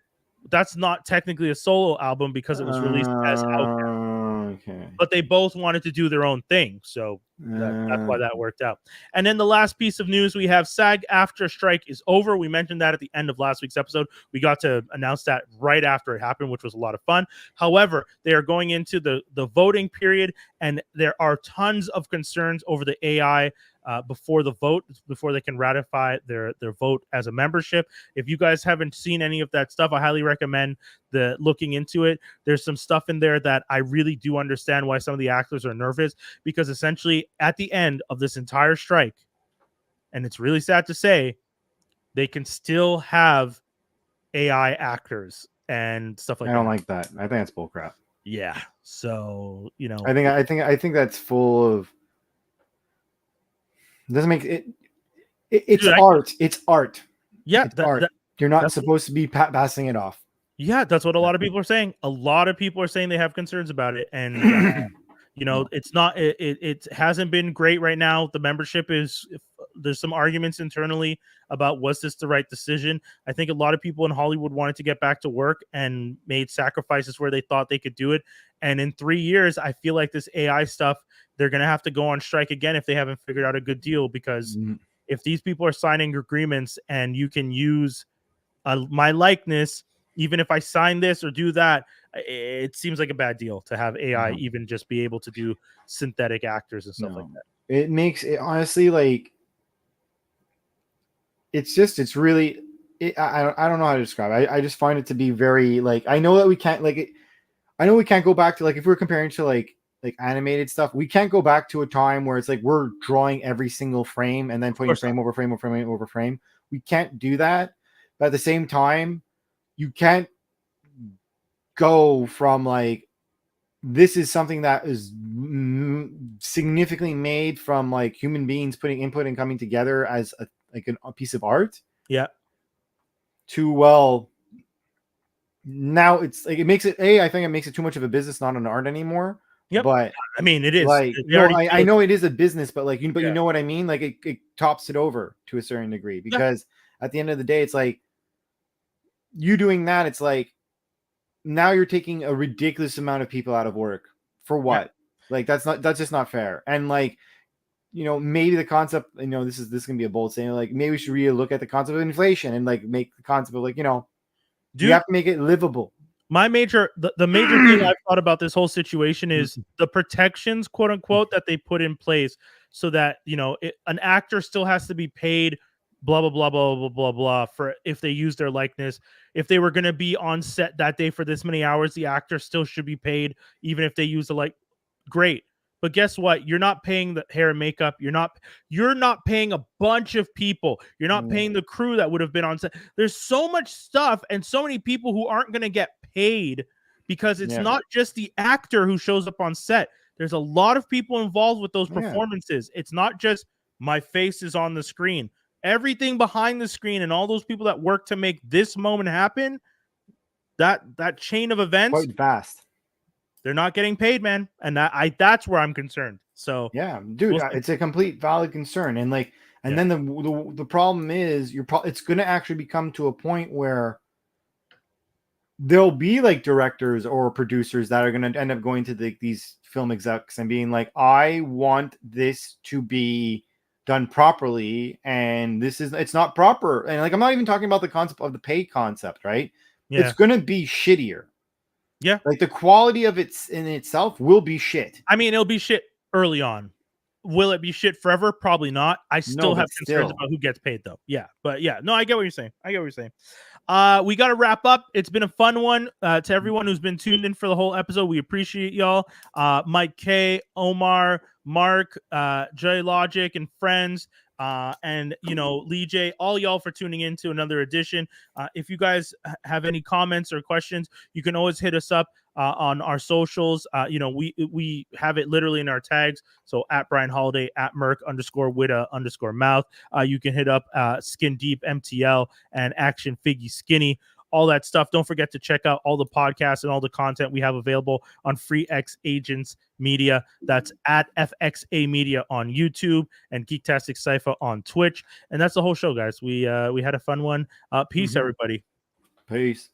that's not technically a solo album because it was released as Out There. Okay. But they both wanted to do their own thing, so that's why that worked out. And then the last piece of news we have: SAG-AFTRA strike is over. We mentioned that at the end of last week's episode. We got to announce that right after it happened, which was a lot of fun. However, they are going into the voting period, and there are tons of concerns over the AI before the vote, before they can ratify their vote as a membership. If you guys haven't seen any of that stuff, I highly recommend looking into it. There's some stuff in there that I really do understand why some of the actors are nervous, because essentially at the end of this entire strike, and it's really sad to say, they can still have AI actors and stuff like that. I don't like that. I think that's bullcrap. Yeah. So, I think that's full of. Doesn't make it. It's art. It's art. Yeah, it's art. You're not supposed to be passing it off. Yeah, that's what a lot of people are saying. A lot of people are saying they have concerns about it, and it's not. It hasn't been great right now. The membership is. There's some arguments internally about was this the right decision. I think a lot of people in Hollywood wanted to get back to work and made sacrifices where they thought they could do it. And in 3 years, I feel like this AI stuff, they're going to have to go on strike again if they haven't figured out a good deal, because if these people are signing agreements and you can use my likeness, even if I sign this or do that, it seems like a bad deal to have AI even just be able to do synthetic actors and stuff like that. It makes it honestly like it's really I don't know how to describe it. I just find it to be very like, I know that we can't I know we can't go back to like, if we're comparing to like animated stuff, we can't go back to a time where it's like we're drawing every single frame and then putting frame over frame over frame over frame. We can't do that. But at the same time, you can't go from like, this is something that is significantly made from like human beings putting input and coming together as a piece of art. Yeah. too well. Now it's like it makes it I think it makes it too much of a business, not an art anymore. Yep. But I mean, it is. like They no, already I did. know it is a business, but like you Yeah. know what I mean? Like it tops it over to a certain degree because at the end of the day, it's like you doing that, it's like now you're taking a ridiculous amount of people out of work for what? Like that's just not fair. And like, you know, maybe the concept, you know, this is gonna be a bold saying, like maybe we should really look at the concept of inflation and like make the concept of like, you know, Dude, you have to make it livable. the major thing I've thought about this whole situation is the protections, quote unquote, that they put in place so that, you know, an actor still has to be paid blah blah blah blah blah blah blah for if they use their likeness. If they were going to be on set that day for this many hours, the actor still should be paid even if they use the like. Great. But guess what? You're not paying the hair and makeup. You're not paying a bunch of people. You're not paying the crew that would have been on set. There's so much stuff and so many people who aren't going to get paid because it's not just the actor who shows up on set. There's a lot of people involved with those performances. It's not just my face is on the screen. Everything behind the screen and all those people that work to make this moment happen, that chain of events, quite vast. they're not getting paid, man, and that's where I'm concerned. So yeah, dude, it's a complete valid concern, and like, and then the problem is it's going to actually become to a point where there'll be like directors or producers that are going to end up going to these film execs and being like, I want this to be done properly, and it's not proper. And like, I'm not even talking about the concept of the pay concept, right? It's going to be shittier. Yeah. Like the quality of it in itself will be shit. I mean, it'll be shit early on. Will it be shit forever? Probably not. I still have concerns about who gets paid though. Yeah. But yeah, no, I get what you're saying. We got to wrap up. It's been a fun one. To everyone who's been tuned in for the whole episode, we appreciate y'all. Mike K, Omar, Mark, J Logic, and friends. And you know, Lee J, all y'all for tuning in to another edition. If you guys have any comments or questions, you can always hit us up on our socials. You know, we have it literally in our tags. So at Brian Holiday, at Merc_Witta_mouth. You can hit up Skin Deep MTL and Action Figgy Skinny. All that stuff. Don't forget to check out all the podcasts and all the content we have available on Free X Agents Media. That's at FXA Media on YouTube and Geektastic Cypher on Twitch. And that's the whole show, guys. We had a fun one. Peace, everybody. Peace.